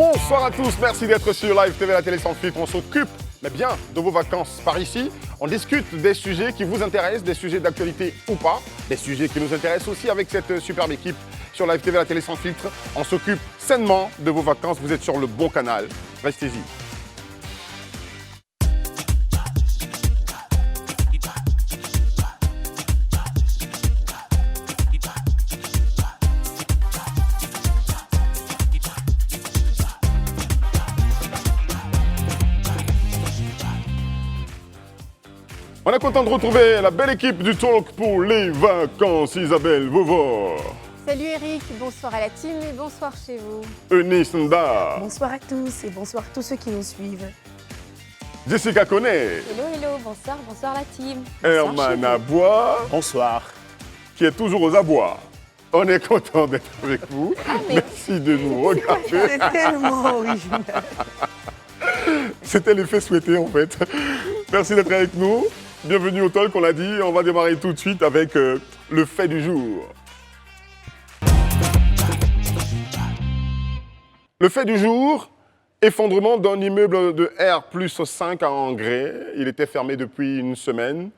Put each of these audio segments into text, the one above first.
Bonsoir à tous, merci d'être sur Live TV, la télé sans filtre. On s'occupe mais bien de vos vacances par ici. On discute des sujets qui vous intéressent, des sujets d'actualité ou pas, des sujets qui nous intéressent aussi avec cette superbe équipe sur Live TV, la télé sans filtre. On s'occupe sainement de vos vacances, vous êtes sur le bon canal. Restez-y. On est content de retrouver la belle équipe du Talk pour les vacances. Isabelle Vauvor. Salut Eric, bonsoir à la team et bonsoir chez vous. Eunice Nda. Bonsoir à tous et bonsoir à tous ceux qui nous suivent. Jessica Koné. Hello, hello, bonsoir la team. Herman Abois. Bonsoir. Qui est toujours aux abois. On est content d'être avec vous. Merci de nous regarder. C'est tellement original. C'était l'effet souhaité en fait. Merci d'être avec nous. Bienvenue au Talk, on l'a dit. On va démarrer tout de suite avec le fait du jour. Le fait du jour, effondrement d'un immeuble de R+5 à Angrais. Il était fermé depuis une semaine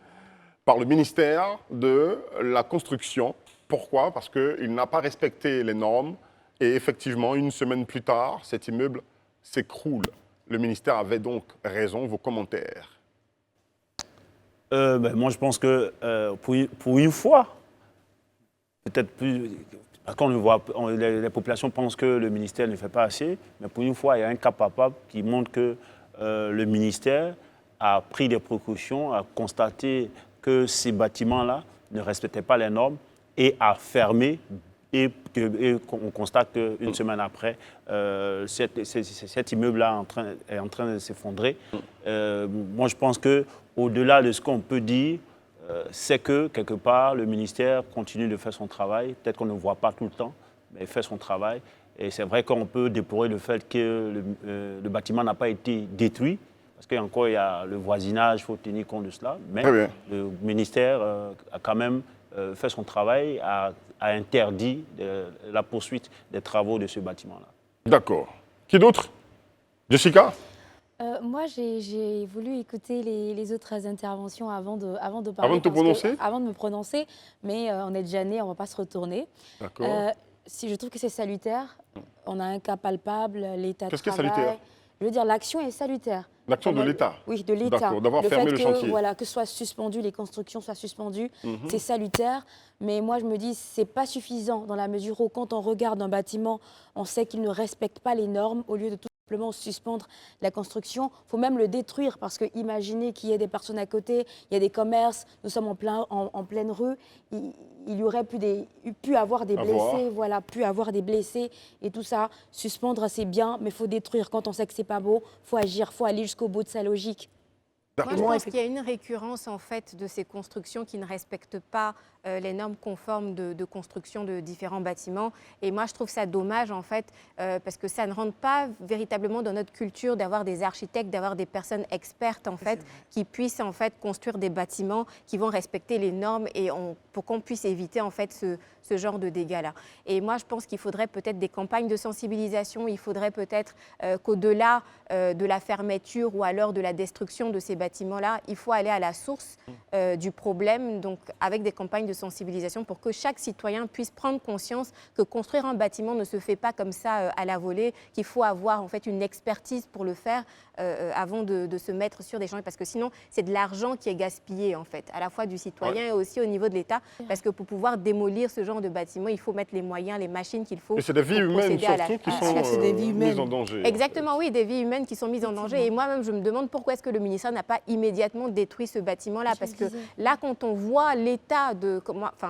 par le ministère de la Construction. Pourquoi? Parce qu'il n'a pas respecté les normes. Et effectivement, une semaine plus tard, cet immeuble s'écroule. Le ministère avait donc raison. Vos commentaires? Moi, je pense que pour une fois, peut-être plus... Parce qu'on le voit, les populations pensent que le ministère ne fait pas assez, mais pour une fois, il y a un cas palpable qui montre que le ministère a pris des précautions, a constaté que ces bâtiments-là ne respectaient pas les normes et a fermé. Et on constate qu'une semaine après, cet immeuble-là est en train de s'effondrer. Moi, je pense qu'au-delà de ce qu'on peut dire, c'est que, quelque part, le ministère continue de faire son travail. Peut-être qu'on ne le voit pas tout le temps, mais il fait son travail. Et c'est vrai qu'on peut déplorer le fait que le bâtiment n'a pas été détruit, parce qu'encore, il y a le voisinage, il faut tenir compte de cela. Mais le ministère a quand même fait son travail, a interdit la poursuite des travaux de ce bâtiment-là. D'accord. Qui d'autre? Jessica? Moi, j'ai voulu écouter les autres interventions avant de parler. Avant de te prononcer? Avant de me prononcer, mais on est déjà né, on ne va pas se retourner. D'accord. Si je trouve que c'est salutaire, on a un cas palpable, l'État de travail. Qu'est-ce qui est salutaire? Je veux dire, l'action est salutaire. L'action de l'État? Oui, de l'État. D'accord, d'avoir fermé le chantier. Voilà, que soit suspendu, les constructions soient suspendues, c'est salutaire. Mais moi, je me dis, c'est pas suffisant dans la mesure où, quand on regarde un bâtiment, on sait qu'il ne respecte pas les normes. Au lieu de tout simplement suspendre la construction, il faut même le détruire, parce que imaginez qu'il y ait des personnes à côté, il y a des commerces, nous sommes en pleine rue, il y aurait pu avoir des blessés, voilà, pu avoir des blessés et tout ça. Suspendre, c'est bien, mais il faut détruire. Quand on sait que c'est pas beau, il faut agir, il faut aller jusqu'au bout de sa logique. Moi, je pense qu'il y a une récurrence en fait de ces constructions qui ne respectent pas les normes conformes de construction de différents bâtiments. Et moi, je trouve ça dommage en fait, parce que ça ne rentre pas véritablement dans notre culture d'avoir des architectes, d'avoir des personnes expertes en fait, qui puissent en fait construire des bâtiments qui vont respecter les normes et pour qu'on puisse éviter en fait ce genre de dégâts-là. Et moi, je pense qu'il faudrait peut-être des campagnes de sensibilisation. Il faudrait peut-être qu'au-delà de la fermeture ou alors de la destruction de ces bâtiments-là, il faut aller à la source du problème, donc avec des campagnes de sensibilisation pour que chaque citoyen puisse prendre conscience que construire un bâtiment ne se fait pas comme ça à la volée, qu'il faut avoir en fait une expertise pour le faire avant de se mettre sur des chantiers, parce que sinon c'est de l'argent qui est gaspillé en fait, à la fois du citoyen et aussi au niveau de l'État, parce que pour pouvoir démolir ce genre de bâtiment, il faut mettre les moyens, les machines qu'il faut. Et c'est des vies humaines surtout qui sont mises en danger. Exactement, oui, des vies humaines qui sont mises en danger. Et moi-même, je me demande pourquoi est-ce que le ministère n'a pas immédiatement détruit ce bâtiment-là, parce que là, quand on voit l'état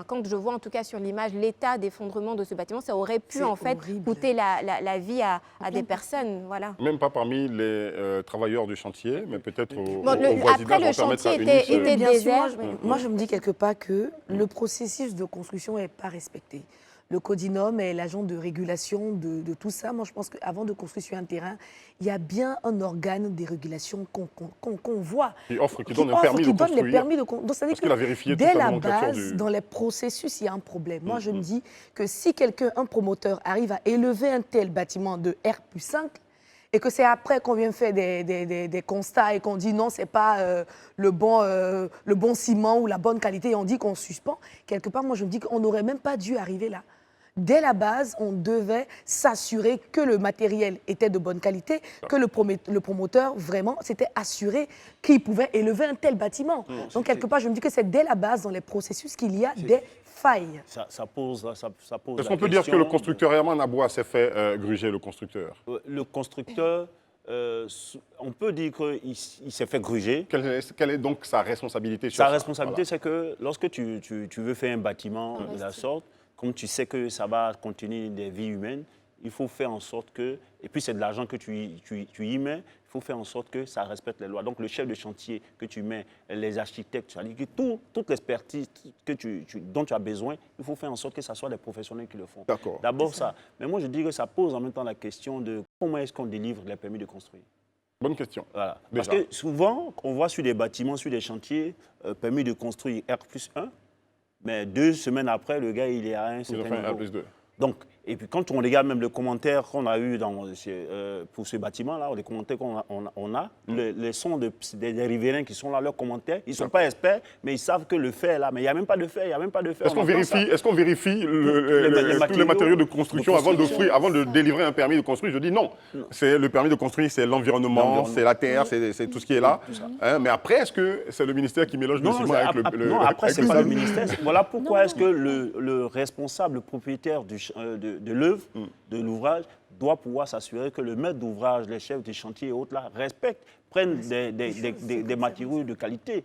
quand je vois en tout cas sur l'image l'état d'effondrement de ce bâtiment, ça aurait pu en fait coûter la vie à des personnes. Voilà. Même pas parmi les travailleurs du chantier, mais peut-être au voisinage. Après, le chantier était désert. Moi, je me dis quelque part que le processus de construction n'est pas respecté. Le Codinum est l'agent de régulation de tout ça. Moi, je pense qu'avant de construire sur un terrain, il y a bien un organe de régulation qu'on voit. Qui donne un permis de construire. Donc, ça veut dire qu'il a vérifié dès la base, dans les processus, il y a un problème. Moi, je me dis que si un promoteur arrive à élever un tel bâtiment de R+5, et que c'est après qu'on vient faire des constats et qu'on dit non, c'est pas le bon ciment ou la bonne qualité et on dit qu'on suspend, quelque part, moi je me dis qu'on n'aurait même pas dû arriver là. Dès la base, on devait s'assurer que le matériel était de bonne qualité, que le promoteur, vraiment, s'était assuré qu'il pouvait élever un tel bâtiment. Donc, quelque part, je me dis que c'est dès la base, dans les processus, qu'il y a des failles. Ça pose Est-ce qu'on peut dire que le constructeur Herman Aboua s'est fait gruger, le constructeur? Le constructeur, on peut dire qu'il s'est fait gruger. Quelle est donc sa responsabilité sur Sa ça? responsabilité, c'est que lorsque tu veux faire un bâtiment de la sorte, comme tu sais que ça va contenir des vies humaines, il faut faire en sorte que, et puis c'est de l'argent que tu y mets, il faut faire en sorte que ça respecte les lois. Donc le chef de chantier que tu mets, les architectes, c'est-à-dire que toute l'expertise dont tu as besoin, il faut faire en sorte que ce soit des professionnels qui le font. D'accord. D'abord ça. Mais moi je dis que ça pose en même temps la question de comment est-ce qu'on délivre les permis de construire. Bonne question. Voilà. Parce Déjà. que souvent, on voit sur des bâtiments, sur des chantiers, permis de construire R+1, mais 2 semaines après, le gars, il est à un Ils certain ont fait un niveau. R+2. Donc, et puis quand on regarde même le commentaire qu'on a eu pour ce bâtiment-là, les commentaires qu'on a, les sons des riverains qui sont là, leurs commentaires, ils ne sont pas experts, mais ils savent que le fer est là. Mais il n'y a même pas de fer, il n'y a même pas de fer. Est-ce qu'on vérifie tous les matériaux de construction avant de délivrer un permis de construire? Je dis non. C'est le permis de construire, c'est l'environnement, c'est la terre, c'est tout ce qui est là. Hein, mais après, est-ce que c'est le ministère qui mélange le ciment avec le Non, après, ce n'est pas le ministère. Voilà pourquoi Non, est-ce que le responsable, le propriétaire de l'œuvre, de l'ouvrage, doit pouvoir s'assurer que le maître d'ouvrage, les chefs des chantiers et autres là, respectent, prennent des matériaux de qualité.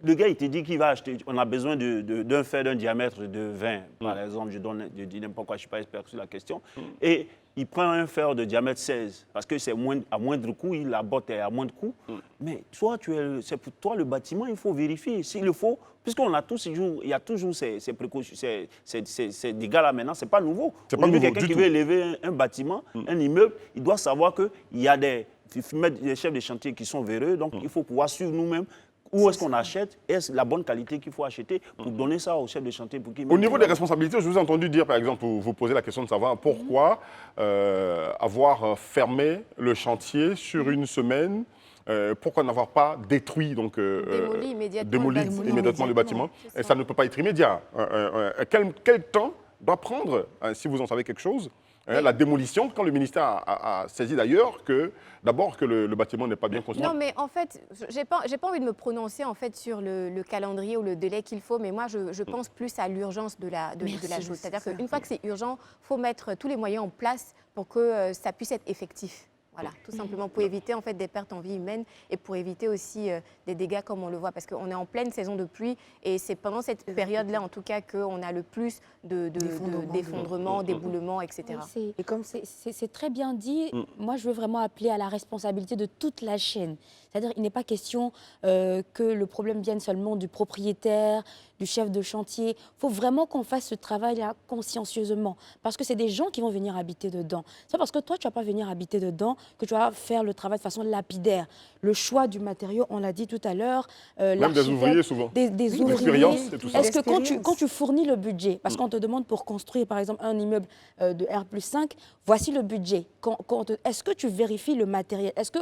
Le gars, il te dit qu'il va acheter, on a besoin d'un fer d'un diamètre de 20, par exemple, je dis n'importe quoi, je ne suis pas expert sur la question, et il prend un fer de diamètre 16, parce que c'est à moindre coût, la botte est à moindre coût, mais toi, c'est pour toi le bâtiment, il faut vérifier, s'il le faut, puisqu'on a il y a toujours ces précautions, ces dégâts-là maintenant, ce n'est pas nouveau. C'est pas nouveau quelqu'un du qui tout. veut élever un bâtiment, un immeuble, il doit savoir qu'il y a des chefs de chantier qui sont véreux, donc il faut pouvoir suivre nous-mêmes où est-ce qu'on achète, est-ce la bonne qualité qu'il faut acheter pour donner ça au chef de chantier. Au niveau des responsabilités, je vous ai entendu dire, par exemple, vous poser la question de savoir pourquoi avoir fermé le chantier sur une semaine, pourquoi n'avoir pas détruit, donc démoli immédiatement le bâtiment. Et ça ne peut pas être immédiat. Quel temps doit prendre, si vous en savez quelque chose, la démolition, quand le ministère a saisi d'ailleurs que le bâtiment n'est pas bien construit? Non, mais en fait, j'ai pas envie de me prononcer en fait sur le calendrier ou le délai qu'il faut, mais moi, je pense plus à l'urgence de la chose. C'est-à-dire qu'une fois que c'est urgent, il faut mettre tous les moyens en place pour que ça puisse être effectif. Voilà, tout simplement pour éviter en fait des pertes en vie humaine et pour éviter aussi des dégâts comme on le voit, parce qu'on est en pleine saison de pluie et c'est pendant cette période-là en tout cas qu'on a le plus d'effondrements, d'éboulements, etc. Oui, c'est très bien dit. Moi, je veux vraiment appeler à la responsabilité de toute la chaîne. C'est-à-dire qu'il n'est pas question que le problème vienne seulement du propriétaire, du chef de chantier. Il faut vraiment qu'on fasse ce travail-là consciencieusement. Parce que c'est des gens qui vont venir habiter dedans. C'est pas parce que toi, tu ne vas pas venir habiter dedans que tu vas faire le travail de façon lapidaire. Le choix du matériau, on l'a dit tout à l'heure. Même des ouvriers, souvent. Des ouvriers. L'expérience et tout ça. Est-ce que quand tu fournis le budget, parce qu'on te demande pour construire, par exemple, un immeuble de R+5, voici le budget. Est-ce que tu vérifies le matériel? Est-ce que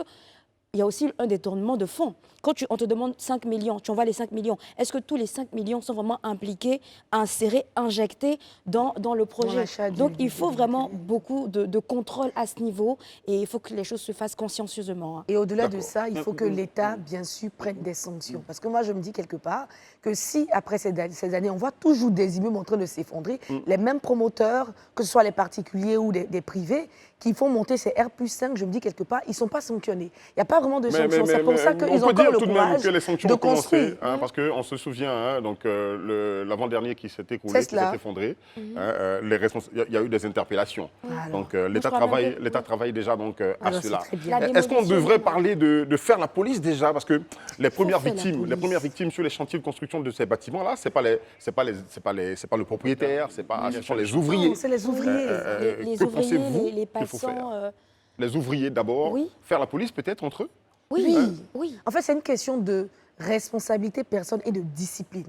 il y a aussi un détournement de fonds. Quand on te demande 5 millions, tu envoies les 5 millions. Est-ce que tous les 5 millions sont vraiment impliqués, insérés, injectés dans le projet? Donc, il faut vraiment beaucoup de contrôle à ce niveau et il faut que les choses se fassent consciencieusement. Et au-delà de ça, il faut que l'État, bien sûr, prenne des sanctions. Parce que moi, je me dis quelque part que si, après ces années, on voit toujours des immeubles en train de s'effondrer, les mêmes promoteurs, que ce soit les particuliers ou des privés, qui font monter ces R+5, je me dis quelque part, ils ne sont pas sanctionnés. Il n'y a pas vraiment de sanctions. C'est pour ça qu'ils ont encore le courage que les sanctions de ont commencé, construire. parce qu'on se souvient, l'avant-dernier qui s'est écoulé, qui s'est effondré, il y a eu des interpellations. Donc l'État travaille déjà à cela. Est-ce qu'on devrait parler de faire la police déjà? Parce que les premières victimes sur les chantiers de construction de ces bâtiments-là, c'est pas le propriétaire, ce sont les ouvriers. C'est les ouvriers. Les ouvriers, les passants. Les ouvriers d'abord, faire la police peut-être entre eux? Oui. En fait, c'est une question de responsabilité personne et de discipline.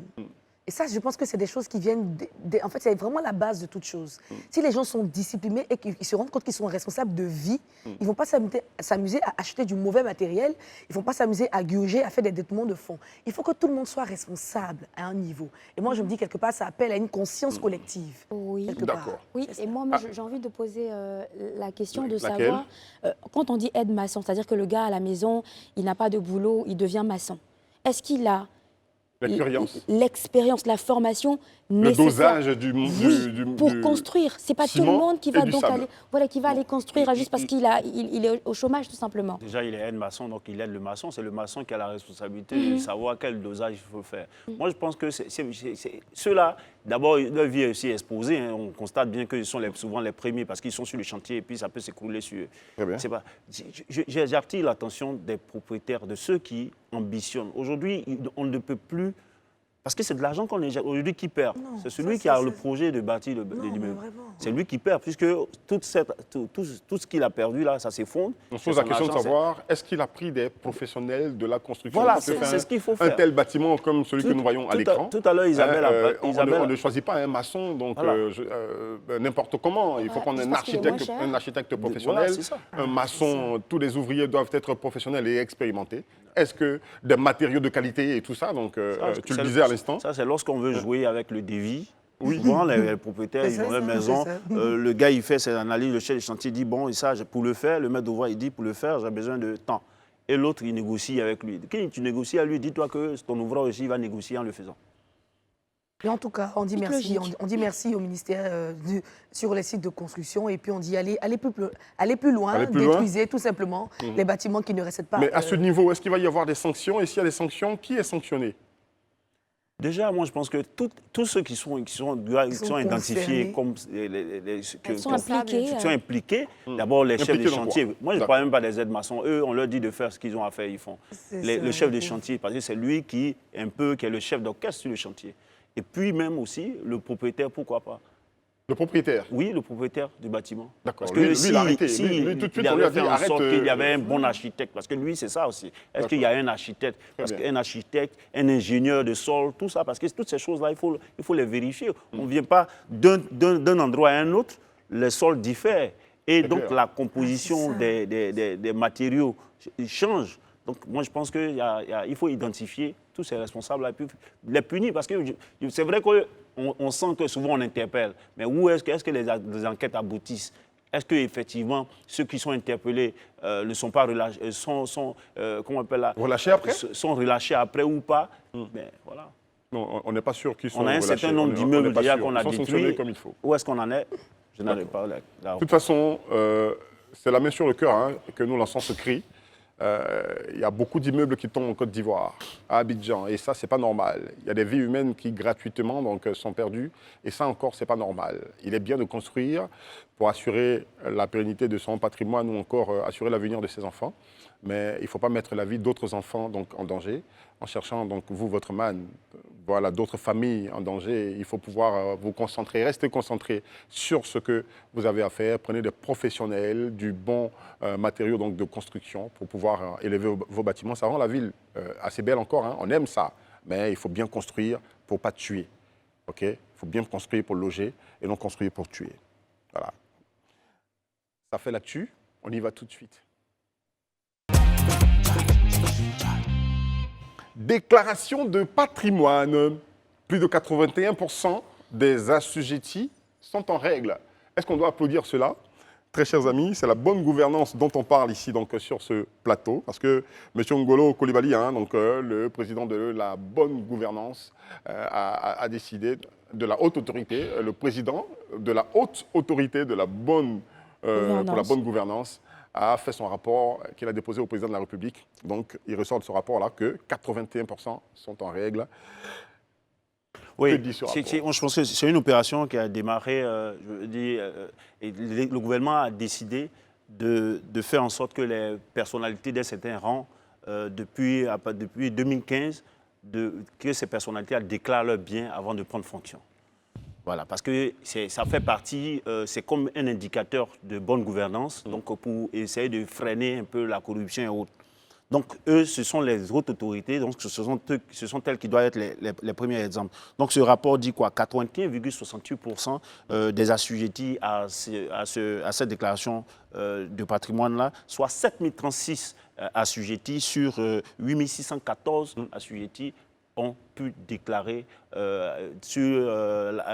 Et ça, je pense que c'est des choses qui viennent... En fait, c'est vraiment la base de toute chose. Si les gens sont disciplinés et qu'ils se rendent compte qu'ils sont responsables de vie, ils ne vont pas s'amuser à acheter du mauvais matériel, ils ne vont pas s'amuser à gurger, à faire des détournements de fonds. Il faut que tout le monde soit responsable à un niveau. Et moi, je me dis, quelque part, ça appelle à une conscience collective. Oui. Quelque part. D'accord. Oui, et moi, j'ai envie de poser la question de Laquelle? savoir, quand on dit aide maçon, c'est-à-dire que le gars à la maison, il n'a pas de boulot, il devient maçon. Est-ce qu'il a l'expérience, la formation Le nécessaire dosage pour construire? C'est pas tout le ciment monde qui et va du donc sable. aller construire juste parce qu'il est au chômage, tout simplement. Déjà, il est aide-maçon, donc il aide le maçon. C'est le maçon qui a la responsabilité de savoir quel dosage il faut faire. Moi, je pense que ceux-là, d'abord, leur vie est aussi exposée. Hein. On constate bien qu'ils sont souvent les premiers parce qu'ils sont sur le chantier et puis ça peut s'écrouler sur eux. Très bien. J'attire l'attention des propriétaires, de ceux qui ambitionnent. Aujourd'hui, on ne peut plus... Parce que c'est de l'argent qu'on est aujourd'hui qui perd. C'est celui qui a le projet de bâtir l'immeuble. C'est lui qui perd, puisque tout ce qu'il a perdu là, ça s'effondre. On se pose la question de savoir, est-ce qu'il a pris des professionnels de la construction? Voilà, pour c'est faire ce qu'il faut faire. Un tel bâtiment comme celui que nous voyons à l'écran. Tout à l'heure, Isabelle... on ne choisit pas un maçon, donc n'importe comment. Il faut prendre un architecte professionnel. Voilà, c'est ça. Un maçon, tous les ouvriers doivent être professionnels et expérimentés. Est-ce que des matériaux de qualité et tout ça, donc tu le disais à l'instant. Ça, c'est lorsqu'on veut jouer avec le devis. Oui. Souvent, les propriétaires, ils ont leur maison. Le gars, il fait ses analyses, le chef de chantier dit, bon, et ça, pour le faire, le maître d'ouvrage, il dit, pour le faire, j'ai besoin de temps. Et l'autre, il négocie avec lui. Quand tu négocies à lui, dis-toi que ton ouvrage aussi, il va négocier en le faisant. Et en tout cas, on dit merci. On dit merci au ministère sur les sites de construction. Et puis on dit allez plus loin, détruisez tout simplement les bâtiments qui ne restent pas. Mais à ce niveau, est-ce qu'il va y avoir des sanctions? Et s'il y a des sanctions, qui est sanctionné? Déjà, moi, je pense que tous ceux qui sont identifiés comme qui sont impliqués, d'abord les chefs de chantier. Moi, je ne parle même pas des aides-maçons. Eux, on leur dit de faire ce qu'ils ont à faire, ils font. Le chef de chantier, parce que c'est lui qui est le chef d'orchestre sur le chantier. Et puis même aussi, le propriétaire, pourquoi pas? Le propriétaire? Oui, le propriétaire du bâtiment. D'accord. Parce que lui, il a arrêté. Lui, tout de suite, on lui a fait en sorte qu'il y avait un bon architecte. Parce que lui, c'est ça aussi. Est-ce qu'il y a un architecte? Parce qu'un architecte, un ingénieur de sol, tout ça, parce que toutes ces choses-là, il faut les vérifier. On ne vient pas d'un endroit à un autre, les sols diffèrent. Et donc, la composition des matériaux change. Donc, moi, je pense qu'il faut identifier tous ces responsables-là et puis les punir. Parce que c'est vrai qu'on sent que souvent on interpelle. Mais où est-ce que les enquêtes aboutissent? Est-ce qu'effectivement, ceux qui sont interpellés ne sont pas relâchés, comment on appelle là? Relâchés après? Sont relâchés après ou pas? Mais voilà. Non, on n'est pas sûr qu'ils sont relâchés. On a un certain nombre d'immeubles déjà qu'on a détruits. Comme il faut. Où est-ce qu'on en est? Je n'en ai pas là. De toute façon, c'est la main sur le cœur que nous lançons ce cri. Il y a beaucoup d'immeubles qui tombent en Côte d'Ivoire, à Abidjan, et ça, c'est pas normal. Il y a des vies humaines qui, gratuitement, sont perdues, et ça encore, c'est pas normal. Il est bien de construire pour assurer la pérennité de son patrimoine ou encore assurer l'avenir de ses enfants, mais il ne faut pas mettre la vie d'autres enfants en danger en cherchant, vous, votre man, voilà, d'autres familles en danger. Il faut pouvoir vous concentrer, rester concentré sur ce que vous avez à faire. Prenez des professionnels, du bon matériau de construction pour pouvoir élever vos bâtiments. Ça rend la ville assez belle encore, on aime ça, mais il faut bien construire pour ne pas tuer. Okay? Il faut bien construire pour loger et non construire pour tuer. Voilà. Ça fait l'actu, on y va tout de suite. Déclaration de patrimoine. Plus de 81% des assujettis sont en règle. Est-ce qu'on doit applaudir cela? Très chers amis, c'est la bonne gouvernance dont on parle ici sur ce plateau. Parce que M. Ngolo Coulibaly, le président de la bonne gouvernance, a décidé de la haute autorité, le président de la haute autorité de la bonne, pour la bonne gouvernance, a fait son rapport qu'il a déposé au président de la République. Donc, il ressort de ce rapport-là que 81% sont en règle. Oui, je pense que c'est une opération qui a démarré, et le gouvernement a décidé de faire en sorte que les personnalités d'un certain rang, depuis 2015, que ces personnalités déclarent leurs biens avant de prendre fonction. Voilà, parce que ça fait partie, c'est comme un indicateur de bonne gouvernance, donc pour essayer de freiner un peu la corruption et autres. Donc, eux, ce sont les hautes autorités, donc ce sont elles qui doivent être les premiers exemples. Donc, ce rapport dit quoi? 81,68% des assujettis à cette déclaration de patrimoine-là, soit 7036 assujettis sur 8614 assujettis ont pu déclarer,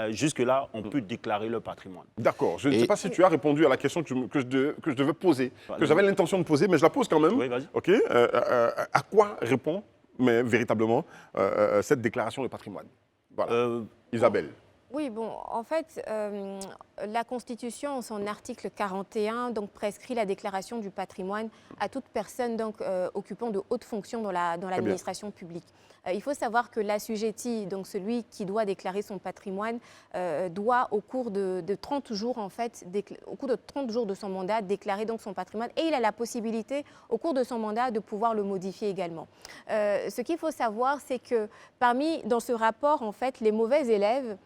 jusque-là, ont pu déclarer leur patrimoine. D'accord. Je ne sais pas si tu as répondu à la question que je devais poser, que j'avais l'intention de poser, mais je la pose quand même. Oui, vas-y. OK. À quoi répond, mais véritablement, cette déclaration de patrimoine? Voilà. Isabelle. Oui, bon, en fait, la Constitution, en son article 41, donc, prescrit la déclaration du patrimoine à toute personne donc, occupant de hautes fonctions dans l'administration publique. Il faut savoir que l'assujetti, donc celui qui doit déclarer son patrimoine, doit au cours de 30 jours, en fait, au cours de 30 jours de son mandat, déclarer donc son patrimoine, et il a la possibilité, au cours de son mandat, de pouvoir le modifier également. Ce qu'il faut savoir, c'est que dans ce rapport, en fait, les mauvais élèves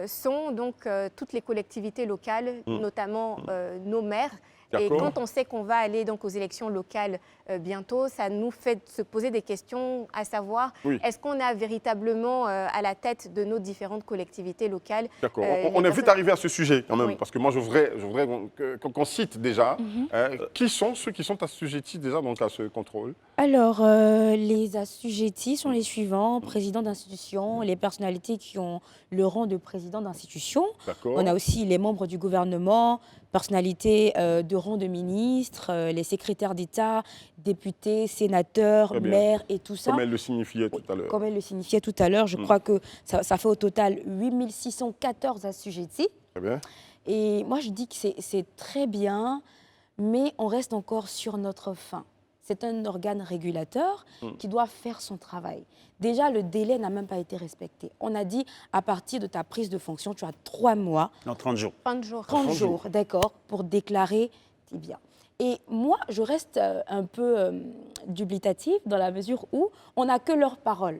sont donc toutes les collectivités locales, notamment nos maires. Et quand on sait qu'on va aller donc aux élections locales bientôt, ça nous fait se poser des questions, à savoir, est-ce qu'on a véritablement à la tête de nos différentes collectivités locales... D'accord. On est vite arrivé à ce sujet quand même, parce que moi je voudrais qu'on cite déjà qui sont ceux qui sont assujettis déjà donc, à ce contrôle. Alors, les assujettis sont les suivants: présidents d'institutions, les personnalités qui ont le rang de président d'institution. On a aussi les membres du gouvernement, personnalités de rang de ministre, les secrétaires d'État, députés, sénateurs, maires et tout ça. Comme elle le signifiait tout à l'heure. Comme elle le signifiait tout à l'heure, je crois que ça fait au total 8614 assujettis. Très bien. Et moi, je dis que c'est très bien, mais on reste encore sur notre faim. C'est un organe régulateur qui doit faire son travail. Déjà, le délai n'a même pas été respecté. On a dit, à partir de ta prise de fonction, tu as 3 mois. Non, 30 jours. 30 jours. 30 jours, d'accord, pour déclarer tes biens. Et moi, je reste un peu dubitative dans la mesure où on n'a que leur parole.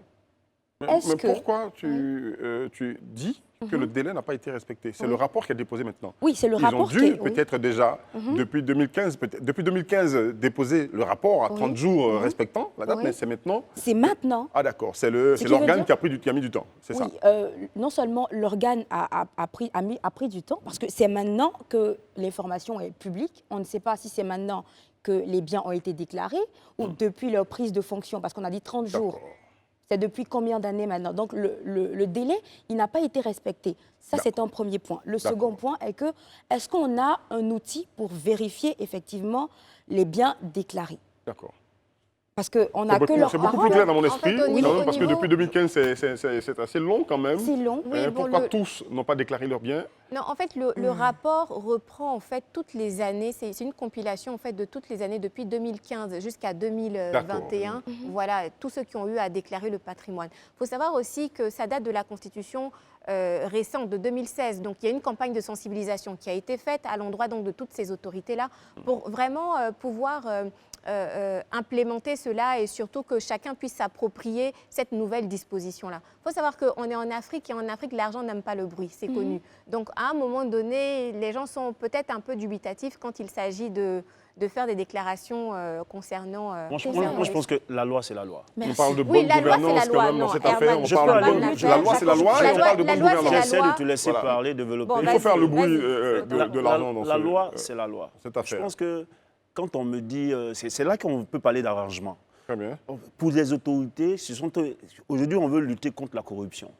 Mais pourquoi tu dis que le délai n'a pas été respecté? C'est le rapport qui est déposé maintenant. Oui, c'est le rapport qui est... Ils ont dû peut-être déjà, depuis 2015, déposer le rapport à 30 jours respectant la date, mais c'est maintenant. C'est maintenant. Ah d'accord, c'est l'organe qui a mis du temps, c'est ça? Non seulement l'organe a pris du temps, parce que c'est maintenant que l'information est publique. On ne sait pas si c'est maintenant que les biens ont été déclarés ou depuis leur prise de fonction, parce qu'on a dit 30 jours. C'est depuis combien d'années maintenant? Donc, le délai, il n'a pas été respecté. Ça, c'est un premier point. Le second point est que, est-ce qu'on a un outil pour vérifier effectivement les biens déclarés? D'accord. Parce qu'on n'a que leur parole. C'est beaucoup plus clair dans mon esprit, en fait, parce que depuis 2015, c'est assez long quand même. C'est long. Oui, pourquoi tous n'ont pas déclaré leurs biens? Non, en fait, le rapport reprend en fait toutes les années. C'est une compilation en fait de toutes les années depuis 2015 jusqu'à 2021. Voilà, tous ceux qui ont eu à déclarer le patrimoine. Il faut savoir aussi que ça date de la Constitution récente de 2016. Donc, il y a une campagne de sensibilisation qui a été faite à l'endroit donc de toutes ces autorités-là pour vraiment pouvoir implémenter cela et surtout que chacun puisse s'approprier cette nouvelle disposition-là. Il faut savoir qu'on est en Afrique et en Afrique, l'argent n'aime pas le bruit, c'est connu. Donc, à un moment donné, les gens sont peut-être un peu dubitatifs quand il s'agit de faire des déclarations concernant... Moi, je pense que la loi, c'est la loi. On parle de bonne gouvernance quand même dans cette affaire. On parle de la loi, c'est la loi, et on parle de bonne gouvernance. J'essaie de te laisser parler, développer. Il faut faire le bruit de l'argent dans la loi, c'est la loi. Cette affaire. Je pense que quand on me dit... c'est là qu'on peut parler d'arrangement. Très bien. Pour les autorités, aujourd'hui, on veut lutter contre la corruption.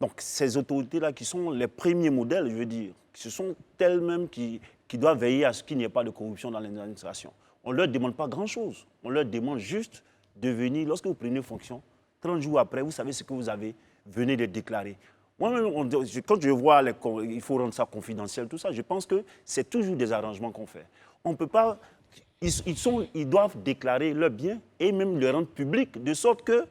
Donc, ces autorités-là qui sont les premiers modèles, je veux dire, ce sont elles-mêmes qui doivent veiller à ce qu'il n'y ait pas de corruption dans l'administration. On ne leur demande pas grand-chose. On leur demande juste de venir, lorsque vous prenez fonction, 30 jours après, vous savez ce que vous avez, venez de déclarer. Moi-même, quand je vois, il faut rendre ça confidentiel, tout ça, je pense que c'est toujours des arrangements qu'on fait. On ne peut pas... Ils doivent déclarer leurs biens et même le rendre public, de sorte que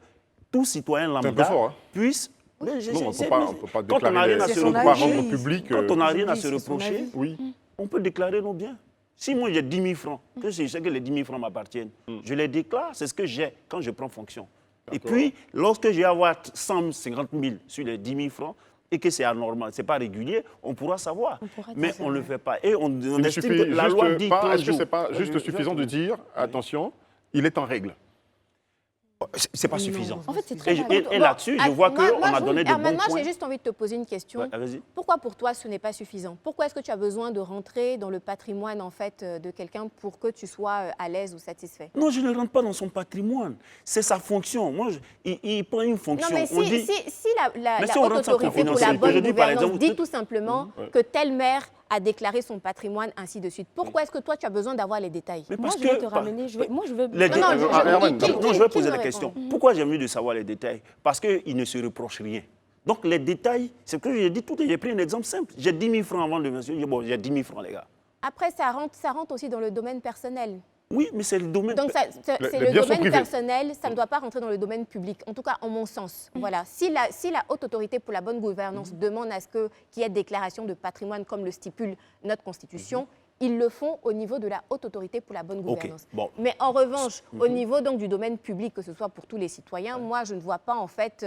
tout citoyen lambda puisse... Non, on ne peut pas déclarer public. Quand on n'a rien à se reprocher, on peut déclarer nos biens. Si moi j'ai 10 000 francs, que je sais que les 10 000 francs m'appartiennent, je les déclare, c'est ce que j'ai quand je prends fonction. Et puis, lorsque je vais avoir 150 000 sur les 10 000 francs, et que c'est anormal, ce n'est pas régulier, on pourra savoir. Mais on ne le fait pas. Et on estime que la loi dit 30 jours. Est-ce que ce n'est pas juste suffisant de dire, attention, il est en règle. C'est pas suffisant. En fait, c'est très Et là-dessus, je vois qu'on a donné de bons Maintenant, points. j'ai juste envie de te poser une question. Ouais, vas-y. Pourquoi pour toi ce n'est pas suffisant? Pourquoi est-ce que tu as besoin de rentrer dans le patrimoine en fait de quelqu'un pour que tu sois à l'aise ou satisfait? Non, je ne rentre pas dans son patrimoine. C'est sa fonction. Moi, il prend une fonction. Non, mais On dit- si la Mais si haute on rentre autorité pour financier, la bonne je dis, par gouvernance exemple, dit tout simplement que tel maire a déclaré son patrimoine, ainsi de suite. Pourquoi est-ce que toi, tu as besoin d'avoir les détails? Mais Moi, parce je vais que- te ramener. Moi, je veux. Les Non, dé- non, Herman, Non, je vais qui poser me la répond? question. Pourquoi j'ai envie de savoir les détails? Parce qu'il ne se reproche rien. Donc les détails, c'est ce que j'ai dit tout. J'ai pris un exemple simple. J'ai 10 000 francs avant de me dire, bon, j'ai 10 000 francs, les gars. Après, ça rentre aussi dans le domaine personnel. Oui, mais c'est le domaine. Donc, c'est Les le biens sont domaine privés. personnel, ça ne doit pas rentrer dans le domaine public, en tout cas, en mon sens. Voilà. Si la haute autorité pour la bonne gouvernance demande à ce qu'il y ait déclaration de patrimoine, comme le stipule notre Constitution, ils le font au niveau de la haute autorité pour la bonne gouvernance. bon. Mais en revanche, au niveau donc, du domaine public, que ce soit pour tous les citoyens, moi, je ne vois pas en fait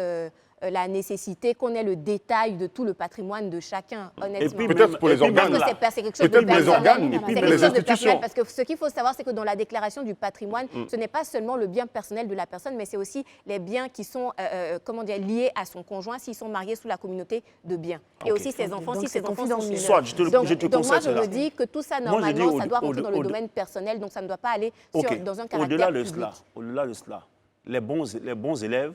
la nécessité qu'on ait le détail de tout le patrimoine de chacun, honnêtement. puis, Peut-être pour les et puis organes. même Parce que c'est quelque chose de Peut-être pour les personnel. organes, et C'est puis quelque pour les chose de personnel, institutions. parce que ce qu'il faut savoir, c'est que dans la déclaration du patrimoine, ce n'est pas seulement le bien personnel de la personne, mais c'est aussi les biens qui sont comment dire, liés à son conjoint s'ils sont mariés sous la communauté de biens. Et Ok. aussi ses enfants, Donc, si c'est ses enfants sont confidentiel. mineurs. Soit, je te Donc moi, concède je me cela. dis que tout ça, Moi, je dis normalement, au- ça doit rentrer au- dans le au- domaine personnel, donc ça ne doit pas aller Ok. dans un caractère Au-delà de public. cela, les bons élèves,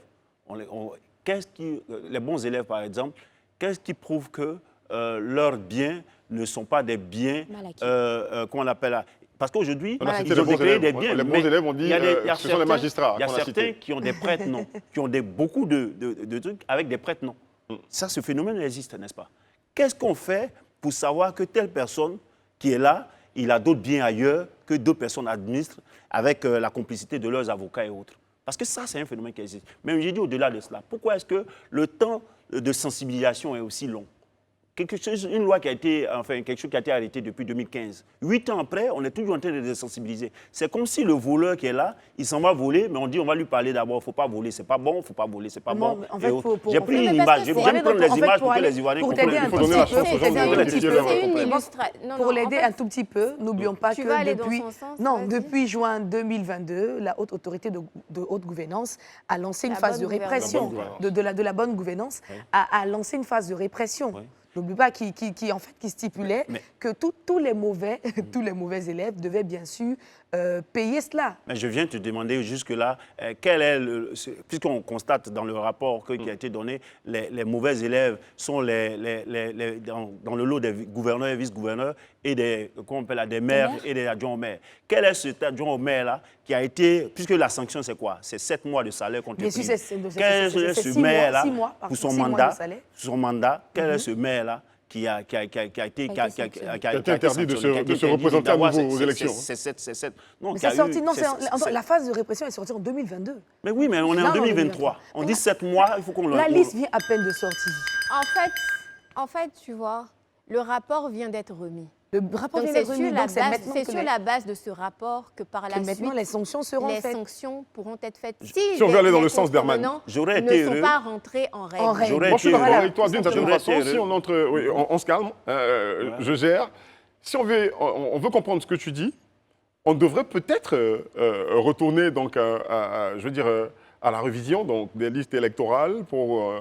les bons élèves, par exemple, qu'est-ce qui prouve que leurs biens ne sont pas des biens Mal acquis. qu'on appelle... Parce qu'aujourd'hui, On a cité ils les ont bons déclaré élèves. des biens. Les bons mais élèves, on dit, il y a ce sont les magistrats Il y a qu'on a certains cités. qui ont des prête-noms, qui ont beaucoup de trucs avec des prête-noms. Ça, ce phénomène existe, n'est-ce pas? Qu'est-ce qu'on fait pour savoir que telle personne qui est là, il a d'autres biens ailleurs que d'autres personnes administrent avec la complicité de leurs avocats et autres? Parce que ça, c'est un phénomène qui existe. Mais j'ai dit au-delà de cela, pourquoi est-ce que le temps de sensibilisation est aussi long? Une loi qui a été, enfin, quelque chose qui a été arrêté depuis 2015. 8 ans après, on est toujours en train de les sensibiliser. C'est comme si le voleur qui est là, il s'en va voler, mais on dit on va lui parler d'abord, il ne faut pas voler, c'est pas bon, il ne faut pas voler, c'est pas Non, bon. mais en fait, et autres. pour- J'ai en pris fait- une Mais parce image, que je c'est- vais me prendre les en fait, images pour pour que aller- les Ivoiriens pour comprennent. t'aider un Il faut tout donner petit la peu, chance aux gens c'est-à-dire d'identifier un leur petit peu, C'est une problème. illustration. Pour l'aider un tout petit peu, n'oublions pas Tu vas que aller dans depuis, son sens, non, vas-y. depuis juin 2022, la haute autorité de haute gouvernance a lancé une La phase de bonne répression gouvernance. de la bonne gouvernance, a lancé une phase de répression. Oui. N'oublie pas qui stipulait Mais- que tous les mauvais élèves devaient bien sûr payer cela. Mais je viens te demander jusque-là, quel est puisqu'on constate dans le rapport qui a été donné, les mauvais élèves sont dans le lot des gouverneurs et vice-gouverneurs et des maires et des adjoints au maire. Quel est cet adjoint au maire-là qui a été, puisque la sanction c'est quoi? C'est 7 mois de salaire qu'on te Bien sûr, prive. c'est Quel est c'est ce 6 mois, maire-là, 6 mois, pour 6 son mois de mandat, salaire. quel est ce maire-là qui a été interdit de sanctionné, se représenter à d'avoir nouveau aux ces- élections. Non, Mais qui a c'est sorti, eu- non, c'est- la phase de répression est sortie en 2022. Mais oui, mais on est Non, en non, 2023. On dit 7 mois, il faut qu'on La liste vient à peine de sortir. En fait, tu vois, le rapport vient d'être remis. Le rapport Donc vient c'est d'être sur, remis, la donc c'est base, maintenant c'est que sur la base de ce rapport que par la que maintenant suite, les sanctions seront les faites. sanctions pourront être faites. Si on veut aller dans le sens d'Herman, j'aurais ne été sont heureux. pas rentrés en règle. En règle. J'aurais Moi, je suis été d'accord heureux. avec toi d'une certaine J'aurais façon. été Si heureux. on entre, oui, on se calme, je gère. Si on veut comprendre ce que tu dis, on devrait peut-être retourner donc, je veux dire, à la révision donc, des listes électorales pour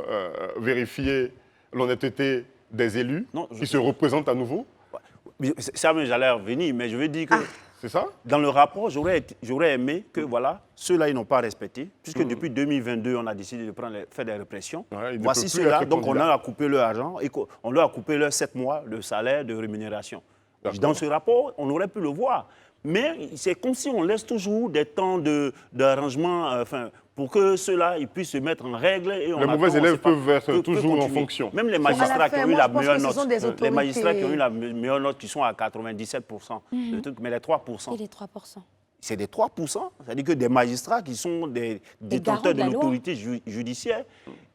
vérifier l'honnêteté des élus Non, qui se représentent à nouveau. Ça, j'allais revenir, mais je veux dire que C'est ça? dans le rapport, j'aurais aimé que voilà, ceux-là, ils n'ont pas respecté, puisque depuis 2022, on a décidé de faire des répressions. Ouais, ils ne Voici peuvent plus ceux-là, être donc on candidats. leur a coupé leur argent, et on leur a coupé leurs 7 mois de salaire de rémunération. D'accord. Dans ce rapport, on aurait pu le voir. Mais c'est comme si on laisse toujours des temps d'arrangement, pour que ceux-là ils puissent se mettre en règle. Et on Les attend, mauvais on sait élèves pas, peuvent être peut toujours en continuer. fonction. Même les À la magistrats qui fin, ont eu moi, la je pense meilleure que ce note, sont des les autorités. magistrats qui ont eu la meilleure note, qui sont à 97%, le truc, mais les 3%. Et les 3%. C'est des 3%. C'est-à-dire que des magistrats qui sont des détenteurs de garants de la loi. l'autorité judiciaire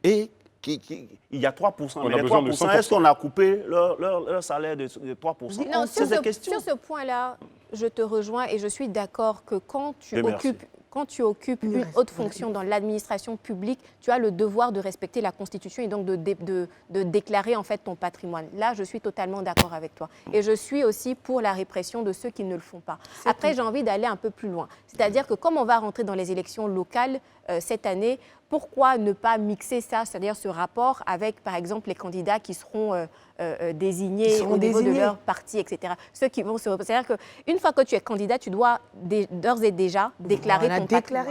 et il y a 3%. On Mais a les besoin de 3%, 100%. est-ce qu'on a coupé leur salaire de 3%? Non, C'est sur des questions. ce point-là, je te rejoins et je suis d'accord que quand tu Dieu merci. occupes quand tu occupes une haute fonction dans l'administration publique, tu as le devoir de respecter la Constitution et donc de déclarer en fait ton patrimoine. Là, je suis totalement d'accord avec toi. Et je suis aussi pour la répression de ceux qui ne le font pas. Après, j'ai envie d'aller un peu plus loin. C'est-à-dire que comme on va rentrer dans les élections locales cette année, pourquoi ne pas mixer ça, c'est-à-dire ce rapport avec, par exemple, les candidats qui seront désignés au niveau de leur parti, etc. Ceux qui vont se représenter. C'est-à-dire qu'une fois que tu es candidat, tu dois d'ores et déjà déclarer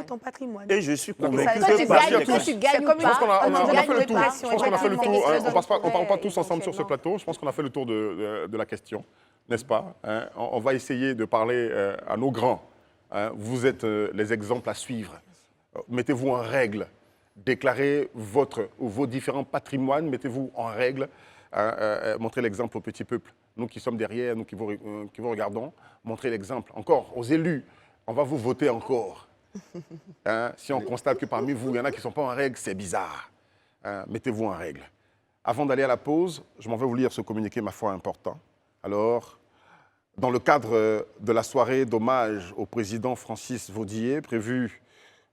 ton patrimoine. Et je suis convaincu que tu gagnes ou pas. Je pense qu'on a fait le tour. Je pense qu'on a fait le tour. On ne parle pas tous ensemble sur ce plateau. Je pense qu'on a fait le tour de la question, n'est-ce pas? On va essayer de parler à nos grands. Vous êtes les exemples à suivre. Mettez-vous en règle. Déclarez vos différents patrimoines. Mettez-vous en règle. Montrez l'exemple au petit peuple. Nous qui sommes derrière, nous qui vous regardons, montrez l'exemple. Encore, aux élus, on va vous voter encore. Si on constate que parmi vous, il y en a qui ne sont pas en règle, c'est bizarre. Mettez-vous en règle. Avant d'aller à la pause, je m'en vais vous lire ce communiqué, ma foi, important. Alors, dans le cadre de la soirée d'hommage au président Francis Vaudier, prévue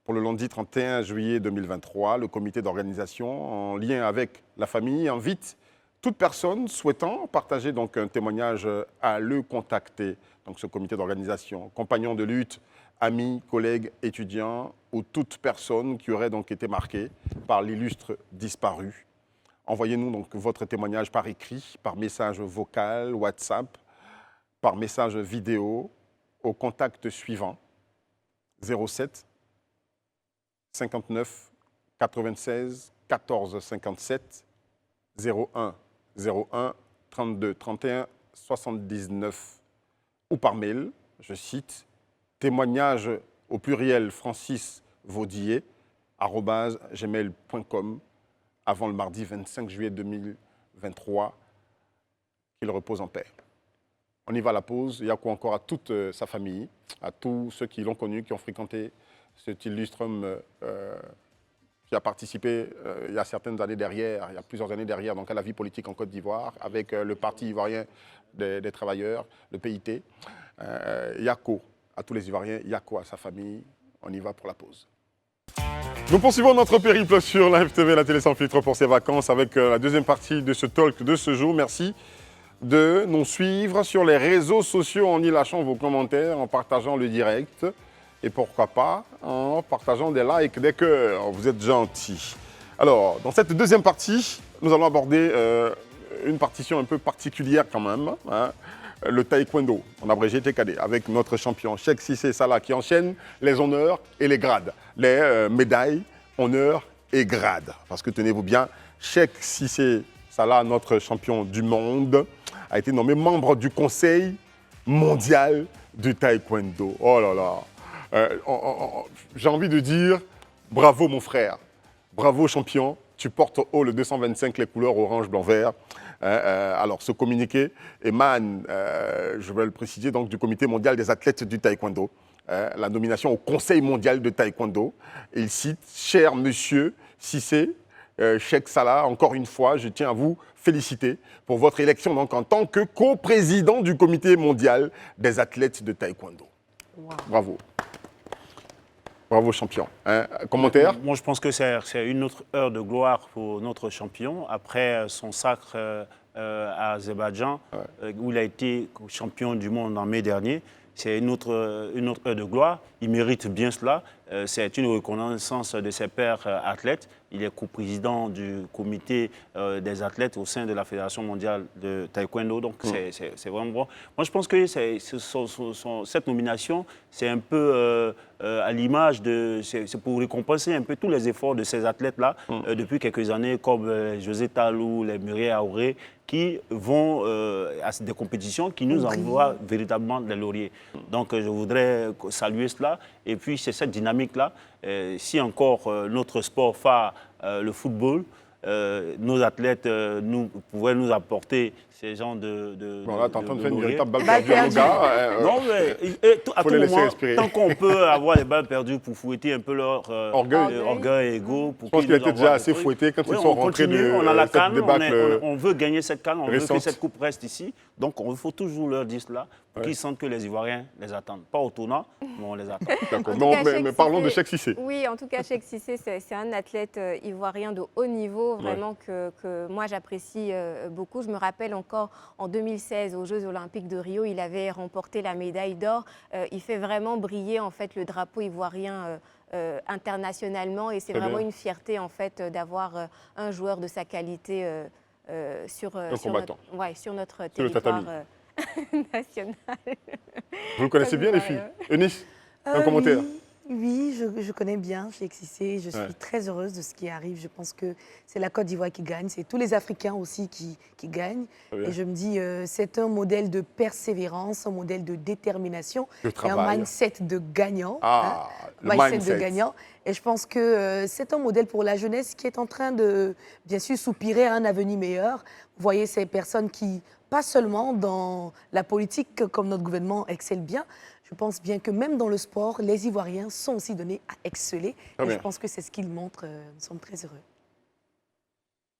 pour le lundi 31 juillet 2023, le comité d'organisation, en lien avec la famille, invite toute personne souhaitant partager donc un témoignage à le contacter. Donc ce comité d'organisation, compagnons de lutte, amis, collègues, étudiants ou toute personne qui aurait donc été marquée par l'illustre disparu. Envoyez-nous donc votre témoignage par écrit, par message vocal, WhatsApp, par message vidéo au contact suivant 07 59 96 14 57 01 01 32 31 79 ou par mail, je cite, témoignage au pluriel Francis Vaudier @gmail.com avant le mardi 25 juillet 2023, qu'il repose en paix. On y va à la pause. Il y a quoi encore à toute sa famille, à tous ceux qui l'ont connu, qui ont fréquenté cet illustre homme qui a participé il y a certaines années derrière, il y a plusieurs années derrière, donc à la vie politique en Côte d'Ivoire, avec le Parti ivoirien des travailleurs, le PIT. Yako, à tous les Ivoiriens, Yako à sa famille. On y va pour la pause. Nous poursuivons notre périple sur Live TV, la télé sans filtre pour ses vacances, avec la deuxième partie de ce talk de ce jour. Merci de nous suivre sur les réseaux sociaux en y lâchant vos commentaires, en partageant le direct. Et pourquoi pas en partageant des likes, des cœurs. Vous êtes gentils. Alors, dans cette deuxième partie, nous allons aborder une partition un peu particulière quand même. Le taekwondo, en abrégé TKD, avec notre champion Cheikh Cissé Salah qui enchaîne les honneurs et les grades. Les médailles, honneurs et grades. Parce que tenez-vous bien, Cheikh Cissé Salah, notre champion du monde, a été nommé membre du Conseil mondial du taekwondo. Oh là là. J'ai envie de dire bravo mon frère, bravo champion, tu portes haut le 225 les couleurs orange, blanc, vert. Alors ce communiqué émane, je vais le préciser, donc, du comité mondial des athlètes du taekwondo, la nomination au Conseil mondial de taekwondo. Il cite, cher monsieur Cissé, Cheikh Salah, encore une fois, je tiens à vous féliciter pour votre élection donc, en tant que co-président du comité mondial des athlètes de taekwondo. Wow. Bravo. Bravo champion. Commentaire? Moi je pense que c'est une autre heure de gloire pour notre champion. Après son sacre à Azerbaïdjan, où il a été champion du monde en mai dernier, c'est une autre heure de gloire. Il mérite bien cela. C'est une reconnaissance de ses pairs athlètes. Il est co-président du comité des athlètes au sein de la Fédération mondiale de taekwondo. Donc, c'est vraiment bon. Moi, je pense que cette nomination, c'est un peu à l'image de... C'est pour récompenser un peu tous les efforts de ces athlètes-là depuis quelques années, comme José Talou, les Muriel Aouré, qui vont à des compétitions qui nous envoient véritablement des lauriers. Donc, je voudrais saluer cela. Et puis, c'est cette dynamique-là. Si encore notre sport phare, le football, nos athlètes pourraient nous apporter ces gens de bon, là, t'es en train de faire une véritable balle perdue à nos gars. Non, mais à tout moment, tant qu'on peut avoir les balles perdues pour fouetter un peu leur orgueil et ego. Je pense qu'il était déjà assez fouetté quand ils sont rentrés de on a la canne, débâcle. on veut gagner cette canne, on veut que cette coupe reste ici. Donc, il faut toujours leur dire cela pour qu'ils sentent que les Ivoiriens les attendent. Pas au tournant, mais on les attend. D'accord. En tout Non, cas, mais parlons de Cheikh Cissé. Oui, en tout cas, Cheikh Cissé, c'est un athlète ivoirien de haut niveau, vraiment que moi j'apprécie beaucoup. Je me rappelle encore en 2016 aux Jeux Olympiques de Rio, il avait remporté la médaille d'or. Il fait vraiment briller en fait le drapeau ivoirien internationalement et c'est Très vraiment bien. une fierté en fait d'avoir un joueur de sa qualité sur combattant. sur notre Sur le territoire tatami. national. Vous le connaissez bien, les filles. Eunice, un commentaire. Oui, je connais bien Cheikh Cissé. Je suis Ouais. très heureuse de ce qui arrive. Je pense que c'est la Côte d'Ivoire qui gagne. C'est tous les Africains aussi qui gagnent. Très bien. Et je me dis, c'est un modèle de persévérance, un modèle de détermination De et travail. un mindset de gagnant. Ah, le mindset mindset. de gagnant. Et je pense que c'est un modèle pour la jeunesse qui est en train de, bien sûr, soupirer à un avenir meilleur. Vous voyez ces personnes qui, pas seulement dans la politique, comme notre gouvernement excelle bien, je pense bien que même dans le sport, les Ivoiriens sont aussi donnés à exceller. Très Et bien. je pense que c'est ce qu'ils montrent. Nous sommes très heureux.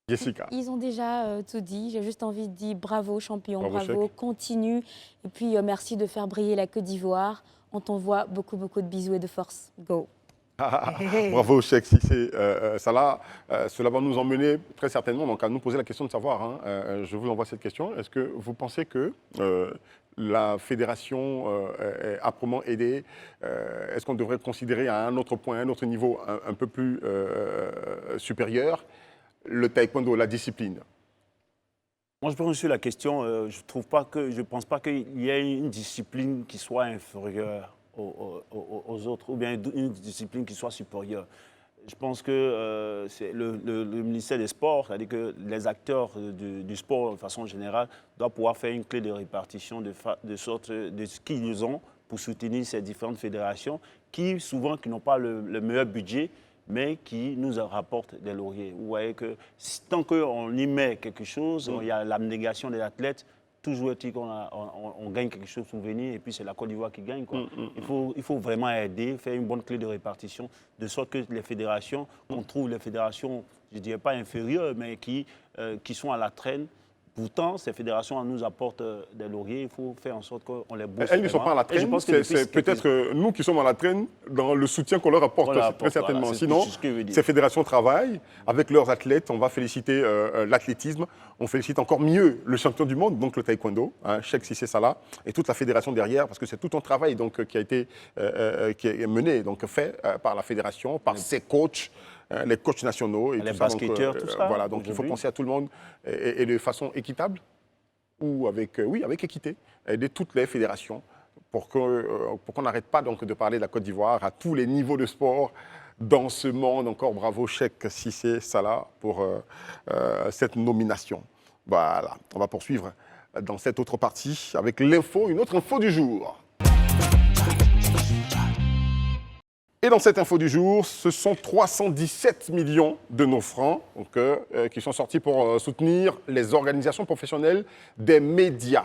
Jessica. Ils ont déjà tout dit. J'ai juste envie de dire bravo, champion, Bravo, bravo, Cheikh. continue. Et puis, merci de faire briller la Côte d'Ivoire. On t'envoie beaucoup, beaucoup de bisous et de force. Go. Hey. Bravo, Cheikh Cissé. Salah, cela va nous emmener très certainement donc, à nous poser la question de savoir, hein, je vous envoie cette question, est-ce que vous pensez que la fédération est âprement aidée? Est-ce qu'on devrait considérer à un autre point, à un autre niveau un peu plus supérieur, le taekwondo, la discipline? Moi, je pense sur la question, je ne pense pas qu'il y ait une discipline qui soit inférieure aux autres, ou bien une discipline qui soit supérieure. Je pense que c'est le ministère des Sports, c'est-à-dire que les acteurs du sport de façon générale doivent pouvoir faire une clé de répartition de sorte de ce qu'ils ont pour soutenir ces différentes fédérations qui souvent qui n'ont pas le meilleur budget, mais qui nous rapportent des lauriers. Vous voyez que tant qu'on y met quelque chose, il y a l'abnégation des athlètes, toujours est-il qu'on gagne quelque chose pour venir et puis c'est la Côte d'Ivoire qui gagne. Quoi. Il faut vraiment aider, faire une bonne clé de répartition, de sorte que les fédérations, on trouve les fédérations, je ne dirais pas inférieures, mais qui sont à la traîne. Pourtant, ces fédérations nous apportent des lauriers, il faut faire en sorte qu'on les booste. Elles ne sont pas à la traîne, c'est peut-être nous qui sommes à la traîne dans le soutien qu'on leur apporte, très certainement. Voilà, sinon, ce que je veux dire. ces fédérations travaillent avec leurs athlètes. On va féliciter l'athlétisme, on félicite encore mieux le champion du monde, donc le taekwondo, hein, Cheikh Cissé Salah, et toute la fédération derrière, parce que c'est tout un travail donc, qui est mené, donc fait par la fédération, par ses coachs, les coachs nationaux. Et les tout ça, basketteurs, tout ça. Voilà, donc il faut penser à tout le monde et de façon équitable, ou avec équité, aider toutes les fédérations pour qu'on n'arrête pas donc de parler de la Côte d'Ivoire à tous les niveaux de sport dans ce monde. Encore bravo Cheikh Cissé Salah pour cette nomination. Voilà, on va poursuivre dans cette autre partie avec l'info, une autre info du jour. Et dans cette info du jour, ce sont 317 millions de nos francs donc, qui sont sortis pour soutenir les organisations professionnelles des médias.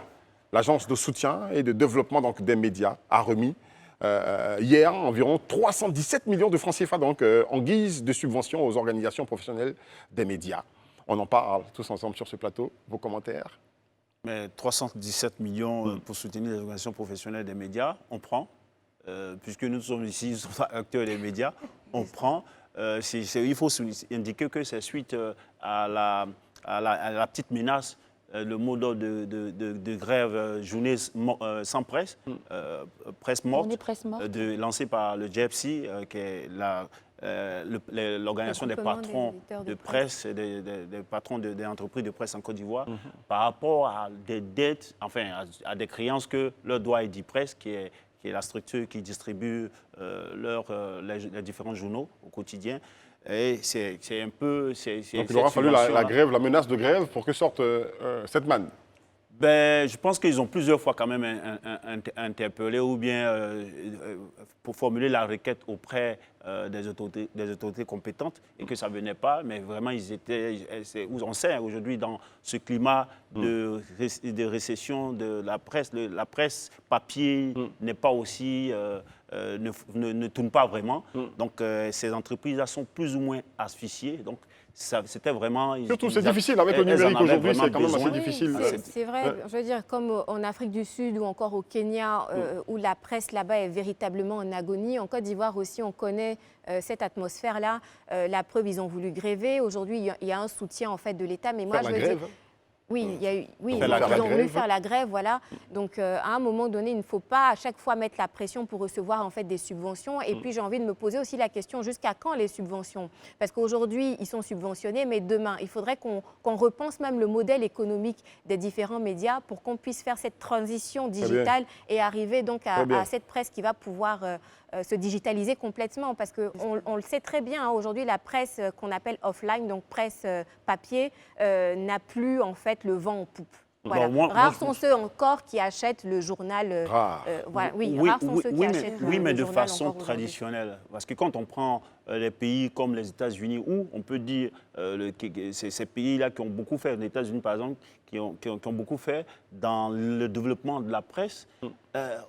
L'agence de soutien et de développement donc, des médias a remis hier environ 317 millions de francs CFA donc, en guise de subvention aux organisations professionnelles des médias. On en parle tous ensemble sur ce plateau. Vos commentaires? Mais 317 millions pour soutenir les organisations professionnelles des médias, on prend. Puisque nous sommes ici, nous sommes acteurs des médias, on prend. Il faut indiquer que c'est suite à la petite menace, le mot d'ordre de grève journée sans presse, presse morte, lancé par le JFC, qui est l'organisation des patrons de presse, des patrons des entreprises de presse en Côte d'Ivoire, par rapport à des dettes, enfin à des créances que leur doit Edipresse, qui est la structure qui distribue les différents journaux au quotidien. Et c'est un peu... Donc il aura fallu la grève, la menace de grève pour que sorte cette manne. Ben, je pense qu'ils ont plusieurs fois quand même interpellé ou bien pour formuler la requête auprès des autorités compétentes et que ça ne venait pas, mais vraiment, on sait aujourd'hui dans ce climat de récession de la presse papier n'est pas aussi, ne tourne pas vraiment. Donc, ces entreprises-là sont plus ou moins asphyxiées. Donc, c'était vraiment... Surtout, c'est difficile avec le numérique aujourd'hui, c'est quand même assez difficile. C'est vrai, je veux dire, comme en Afrique du Sud ou encore au Kenya, où la presse là-bas est véritablement en agonie. En Côte d'Ivoire aussi, on connaît cette atmosphère-là. La preuve, ils ont voulu gréver. Aujourd'hui, il y a un soutien en fait de l'État. Mais moi, je veux dire... Oui, ils ont voulu faire la grève, voilà. Donc, à un moment donné, il ne faut pas à chaque fois mettre la pression pour recevoir en fait des subventions. Et puis, j'ai envie de me poser aussi la question, jusqu'à quand les subventions? Parce qu'aujourd'hui, ils sont subventionnés, mais demain, il faudrait qu'on repense même le modèle économique des différents médias pour qu'on puisse faire cette transition digitale et arriver donc à cette presse qui va pouvoir se digitaliser complètement. Parce qu'on le sait très bien, hein, aujourd'hui, la presse qu'on appelle offline, donc presse papier, n'a plus en fait le vent en poupe. Voilà. Rares sont ceux encore qui achètent le journal. Voilà. Rares sont ceux qui achètent le journal. Oui, mais de façon traditionnelle. Parce que quand on prend les pays comme les États-Unis, où on peut dire ces pays-là qui ont beaucoup fait, les États-Unis par exemple, qui ont beaucoup fait dans le développement de la presse.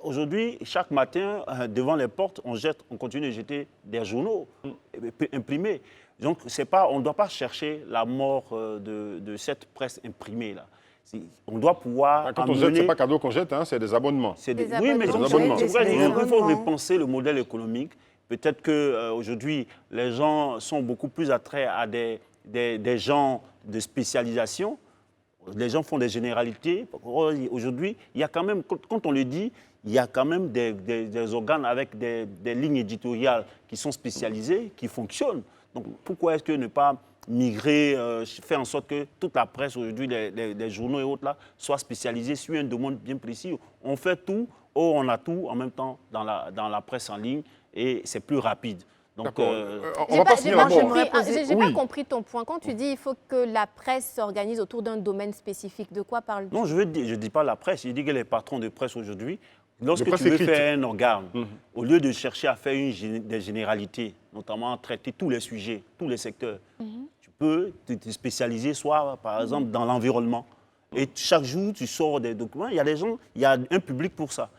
Aujourd'hui, chaque matin, devant les portes, on continue de jeter des journaux imprimés. Donc, on ne doit pas chercher la mort de cette presse imprimée-là. On doit pouvoir. Quand on jette, ce n'est pas cadeau qu'on jette, hein, c'est des abonnements. Oui, mais il faut repenser le modèle économique. Peut-être qu'aujourd'hui, les gens sont beaucoup plus attraits à des gens de spécialisation. Les gens font des généralités. Aujourd'hui, il y a quand même, quand on le dit, il y a quand même des organes avec des lignes éditoriales qui sont spécialisées, qui fonctionnent. Donc, pourquoi est-ce que ne pas migrer, faire en sorte que toute la presse aujourd'hui, les journaux et autres, là, soient spécialisés sur un domaine bien précis? On fait tout, on a tout en même temps dans la presse en ligne et c'est plus rapide. Donc, on va pas finir la mort. J'ai pas compris ton point. Quand tu dis qu'il faut que la presse s'organise autour d'un domaine spécifique, de quoi parles-tu? Non, je dis pas la presse. Je dis que les patrons de presse aujourd'hui, lorsque tu veux faire un organe, au lieu de chercher à faire des généralités, notamment traiter tous les sujets, tous les secteurs, tu peux te spécialiser soit, par exemple, dans l'environnement. Et chaque jour, tu sors des documents. Il y a des gens, il y a un public pour ça.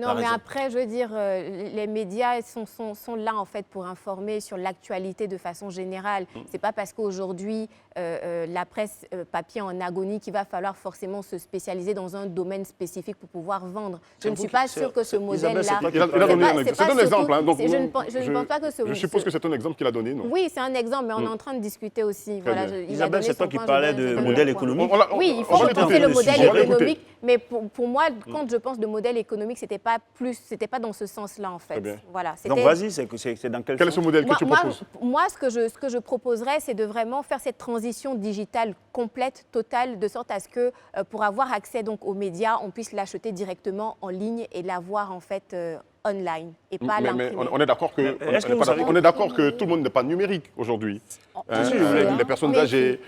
Non, mais après, je veux dire, les médias sont là, en fait, pour informer sur l'actualité de façon générale. C'est pas parce qu'aujourd'hui, la presse papier en agonie qu'il va falloir forcément se spécialiser dans un domaine spécifique pour pouvoir vendre. Je ne suis pas sûre que ce modèle-là... C'est un exemple. Hein, donc je ne pense pas que ce... Je suppose que c'est un exemple qu'il a donné, non? Oui, c'est un exemple, mais on est en train de discuter aussi. Voilà, Isabelle, c'est toi qui parlais de modèle économique. Oui, il faut repenser le modèle économique. Mais pour moi, quand je pense de modèle économique, c'était pas dans ce sens-là, en fait. Voilà, donc vas-y, c'est dans quel sens? Quel est ce modèle que tu proposes? Moi, ce que je proposerais, c'est de vraiment faire cette transition digitale complète, totale, de sorte à ce que pour avoir accès donc aux médias, on puisse l'acheter directement en ligne et l'avoir en fait online et pas l'imprimer. On est d'accord que tout le monde n'est pas numérique aujourd'hui. Les personnes âgées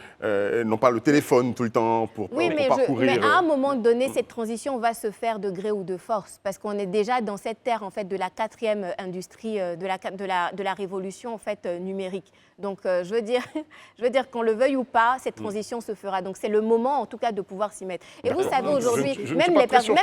n'ont pas le téléphone tout le temps pour parcourir. Mais à un moment donné, cette transition va se faire de gré ou de force, parce qu'on est déjà dans cette ère en fait de la 4e industrie, de la révolution en fait numérique. Donc je veux dire qu'on le veuille ou pas, cette transition se fera. Donc c'est le moment en tout cas de pouvoir s'y mettre. Et vous savez aujourd'hui, même les personnes,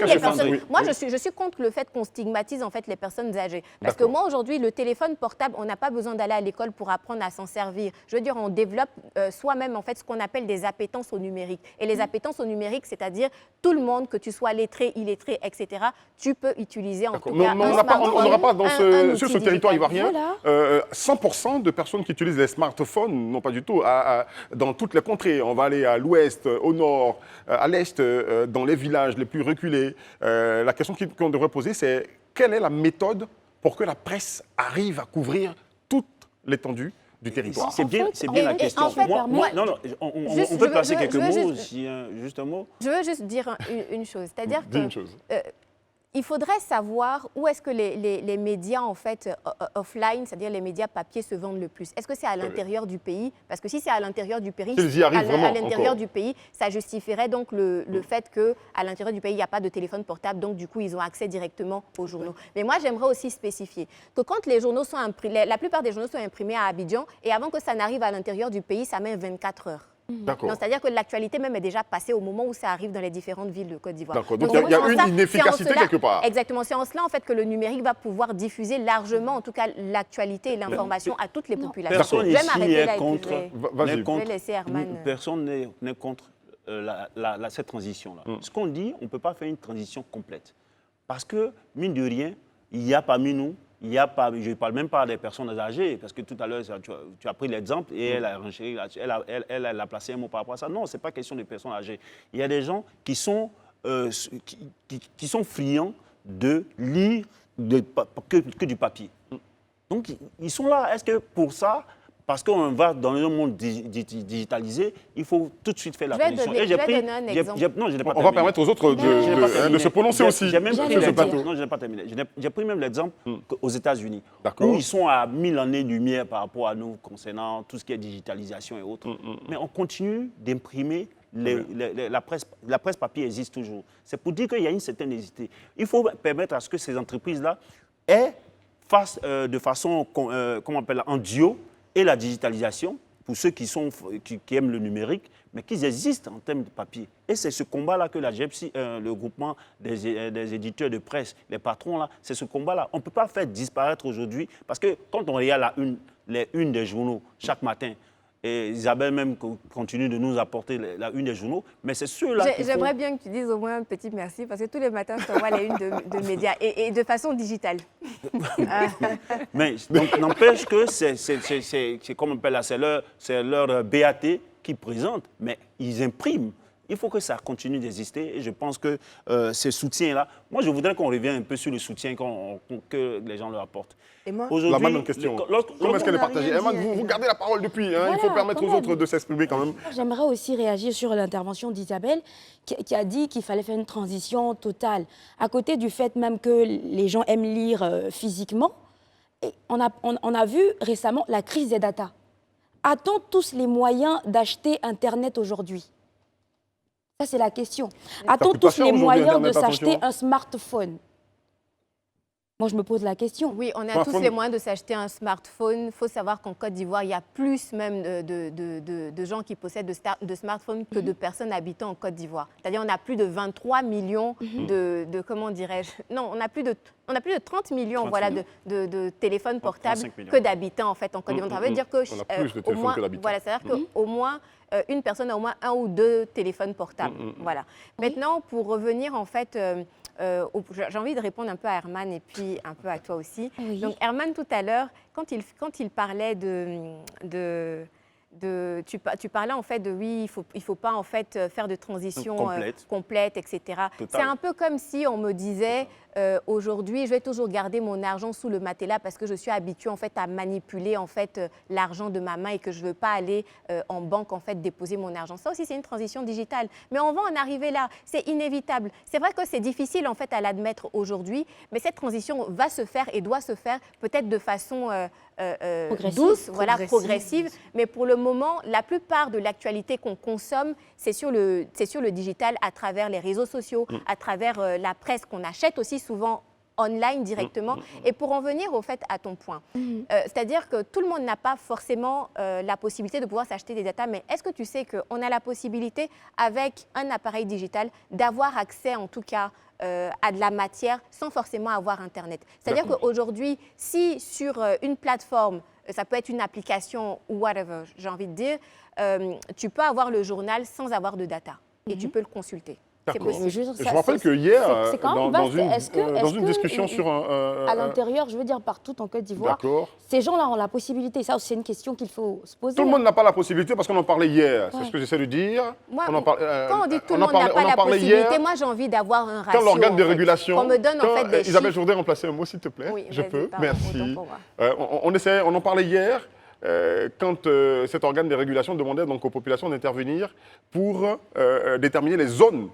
moi je suis contre le fait qu'on stigmatise en fait les personnes âgées. Parce que moi aujourd'hui, le téléphone portable, on n'a pas besoin d'aller à l'école pour apprendre à s'en servir. Je veux dire, on développe soi-même en fait ce qu'on appelle des appétences au numérique. Et les appétences au numérique, c'est-à-dire tout le monde, que tu sois lettré, illettré, etc., tu peux utiliser en tout cas. On n'aura pas sur ce territoire ivoirien 100% de personnes qui utilisent les smartphones, non pas du tout, dans toutes les contrées. On va aller à l'ouest, au nord, à l'est, dans les villages les plus reculés. La question qu'on devrait poser, c'est quelle est la méthode pour que la presse arrive à couvrir toute l'étendue du territoire? C'est bien la question. On peut passer quelques mots, juste un mot. Je veux juste dire une chose, c'est-à-dire que il faudrait savoir où est-ce que les médias, en fait, offline, c'est-à-dire les médias papier, se vendent le plus. Est-ce que c'est à l'intérieur du pays? Parce que si c'est à l'intérieur du pays, S'ils y arrivent vraiment, à l'intérieur encore. du pays, ça justifierait donc le fait qu'à l'intérieur du pays, il n'y a pas de téléphone portable, donc du coup, ils ont accès directement aux journaux. Mais moi, j'aimerais aussi spécifier que quand les journaux sont imprimés, la plupart des journaux sont imprimés à Abidjan, et avant que ça n'arrive à l'intérieur du pays, ça met 24 heures. D'accord. C'est-à-dire que l'actualité même est déjà passée au moment où ça arrive dans les différentes villes de Côte d'Ivoire. D'accord. Donc, il y a une inefficacité quelque part. Exactement. C'est en cela, en fait, que le numérique va pouvoir diffuser largement, en tout cas, l'actualité et l'information à toutes les populations. Personne Je vais ici m'arrêter n'est là et puis contre, Vas-y. n'est contre- je vais laisser Herman. personne n'est contre cette transition-là. Ce qu'on dit, on ne peut pas faire une transition complète. Parce que, mine de rien, il y a parmi nous, je ne parle même pas des personnes âgées, parce que tout à l'heure, tu as pris l'exemple et elle a placé un mot par rapport à ça. Non, ce n'est pas question de personnes âgées. Il y a des gens qui sont friands de lire que du papier. Donc, ils sont là. Est-ce que pour ça, parce qu'on va dans un monde digitalisé, il faut tout de suite faire la transition. Je vais donner un exemple. Non, je n'ai pas On va terminé. permettre aux autres Je n'ai pas de terminé. se prononcer aussi J'ai même sur pris ce l'exemple. plateau. Non, je n'ai pas terminé. J'ai pris même l'exemple aux États-Unis, D'accord. où ils sont à 1000 années-lumière par rapport à nous concernant tout ce qui est digitalisation et autres. Mais on continue d'imprimer la presse papier existe toujours. C'est pour dire qu'il y a une certaine hésité. Il faut permettre à ce que ces entreprises-là fassent de façon, comment on appelle, en duo, et la digitalisation, pour ceux qui aiment le numérique, mais qu'ils existent en termes de papier. Et c'est ce combat-là que la GEPSI, le groupement des éditeurs de presse, les patrons, là, c'est ce combat-là. On ne peut pas faire disparaître aujourd'hui, parce que quand on regarde les unes des journaux chaque matin, et Isabelle même continue de nous apporter la une des journaux, mais c'est ceux-là qu'il faut... J'aimerais bien que tu dises au moins un petit merci, parce que tous les matins, je t'envoie les unes de médias, et de façon digitale. Mais donc, n'empêche que c'est comme on appelle là, c'est leur BAT qui présente, mais ils impriment. Il faut que ça continue d'exister et je pense que ces soutiens-là, moi je voudrais qu'on revienne un peu sur le soutien que les gens leur apportent. Et moi, La même question. Comment est-ce qu'elle est partagée? Herman, vous gardez la parole depuis. Hein, il faut Voilà, permettre quand aux même. autres de s'exprimer quand même. J'aimerais aussi réagir sur l'intervention d'Isabelle qui a dit qu'il fallait faire une transition totale. À côté du fait même que les gens aiment lire physiquement, et on a vu récemment la crise des data. A-t-on tous les moyens d'acheter Internet aujourd'hui? Ça, c'est la question. A-t-on coûte pas tous cher les aujourd'hui, moyens Internet, de s'acheter attention. un smartphone? Moi, je me pose la question. Oui, on a Smartphone. tous les moyens de s'acheter un smartphone. Il faut savoir qu'en Côte d'Ivoire, il y a plus même de gens qui possèdent de smartphones que de personnes habitant en Côte d'Ivoire. C'est-à-dire on a plus de 23 millions de comment dirais-je? Non, on a plus de 30 millions, 30 voilà, millions. de téléphones portables 35 millions. que d'habitants en fait en Côte d'Ivoire. Ça veut dire que On a plus de au téléphones moins, que d'habitants. voilà, c'est-à-dire qu'au moins une personne a au moins un ou deux téléphones portables. Voilà. Maintenant, pour revenir en fait. J'ai envie de répondre un peu à Herman et puis un peu à toi aussi. Oui. Donc Herman, tout à l'heure, quand il parlait tu parlais en fait de oui, il faut pas en fait faire de transition complète, etc. Total. C'est un peu comme si on me disait aujourd'hui, je vais toujours garder mon argent sous le matelas parce que je suis habituée en fait à manipuler en fait l'argent de ma main et que je veux pas aller en banque en fait déposer mon argent. Ça aussi c'est une transition digitale, mais on va en arriver là. C'est inévitable. C'est vrai que c'est difficile en fait à l'admettre aujourd'hui, mais cette transition va se faire et doit se faire peut-être de façon douce, voilà, progressive. Mais pour le moment, la plupart de l'actualité qu'on consomme, c'est sur le digital à travers les réseaux sociaux, à travers la presse qu'on achète aussi souvent online directement. Et pour en venir au fait à ton point, c'est-à-dire que tout le monde n'a pas forcément la possibilité de pouvoir s'acheter des datas, mais est-ce que tu sais qu'on a la possibilité avec un appareil digital d'avoir accès en tout cas à de la matière sans forcément avoir Internet. C'est-à-dire qu'aujourd'hui, si sur une plateforme, ça peut être une application ou whatever, j'ai envie de dire, tu peux avoir le journal sans avoir de data et tu peux le consulter. C'est D'accord. possible. Je me rappelle que hier, c'est quand même dans vaste. une discussion sur à l'intérieur, je veux dire partout en Côte d'Ivoire, D'accord. ces gens-là ont la possibilité. Ça, c'est une question qu'il faut se poser. Tout le monde n'a pas la possibilité parce qu'on en parlait hier. C'est Ouais. ce que j'essaie de dire. Moi, Quand on dit tout le monde n'a pas la possibilité, moi j'ai envie d'avoir un ratio. Quand l'organe en de fait. régulation. Qu'on me donne en fait des Isabelle, chiffres. je voudrais remplacer un mot, s'il te plaît. Oui, je vas-y, peux. pardon, Merci. autant pour moi. On en parlait hier. Quand cet organe de régulation demandait donc aux populations d'intervenir pour déterminer les zones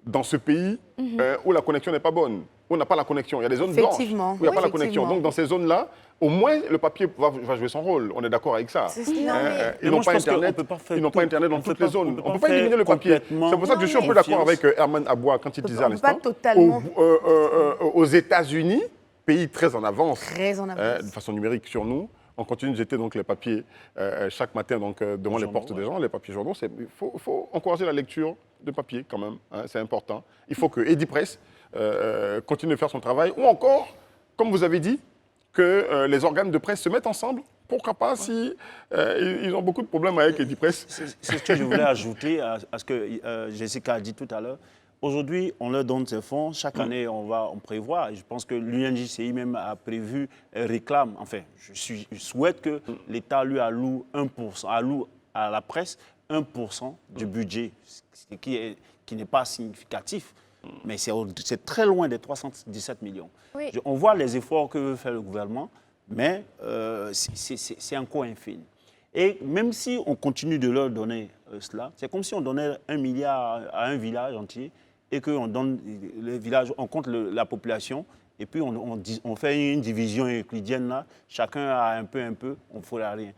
dans ce pays où la connexion n'est pas bonne. où on n'a pas la connexion. Il y a des zones blanches où Effectivement. il n'y a pas la Effectivement. connexion. Donc, dans ces zones-là, au moins, le papier va jouer son rôle. On est d'accord avec ça. C'est ça. Non, mais- Ils n'ont pas Internet. Ils n'ont pas Internet dans toutes les zones. On ne peut pas éliminer le papier. C'est pour ça que je suis un peu d'accord avec Herman Aboua quand il disait à On peut pas l'instant. totalement- Aux États-Unis, pays très en avance, Très en avance. de façon numérique sur nous, on continue de jeter donc les papiers chaque matin donc, devant les portes des gens, les papiers journaux. Il faut encourager la lecture de papier quand même, hein, c'est important. Il faut que Edipresse continue de faire son travail, ou encore, comme vous avez dit, que les organes de presse se mettent ensemble. Pourquoi pas si ils ont beaucoup de problèmes avec Edipresse. C'est ce que je voulais ajouter à ce que Jessica a dit tout à l'heure. Aujourd'hui, on leur donne ces fonds. Chaque année, on prévoit. Je pense que l'UNJCI même a prévu, réclame. Enfin, je souhaite que l'État lui alloue 1%, alloue à la presse 1% du budget, ce qui n'est pas significatif. Mais c'est très loin des 317 millions. Oui. On voit les efforts que veut faire le gouvernement, mais c'est encore infime. Et même si on continue de leur donner cela, c'est comme si on donnait 1 milliard à un village entier et qu'on donne le village, on compte la population et puis on fait une division euclidienne là, chacun a un peu, on ne fera rien.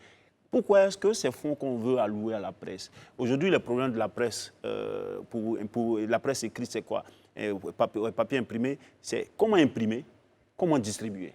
Pourquoi est-ce que ces fonds qu'on veut allouer à la presse? Aujourd'hui, le problème de la presse, pour la presse écrite, c'est quoi? Papier imprimé, c'est comment imprimer, comment distribuer.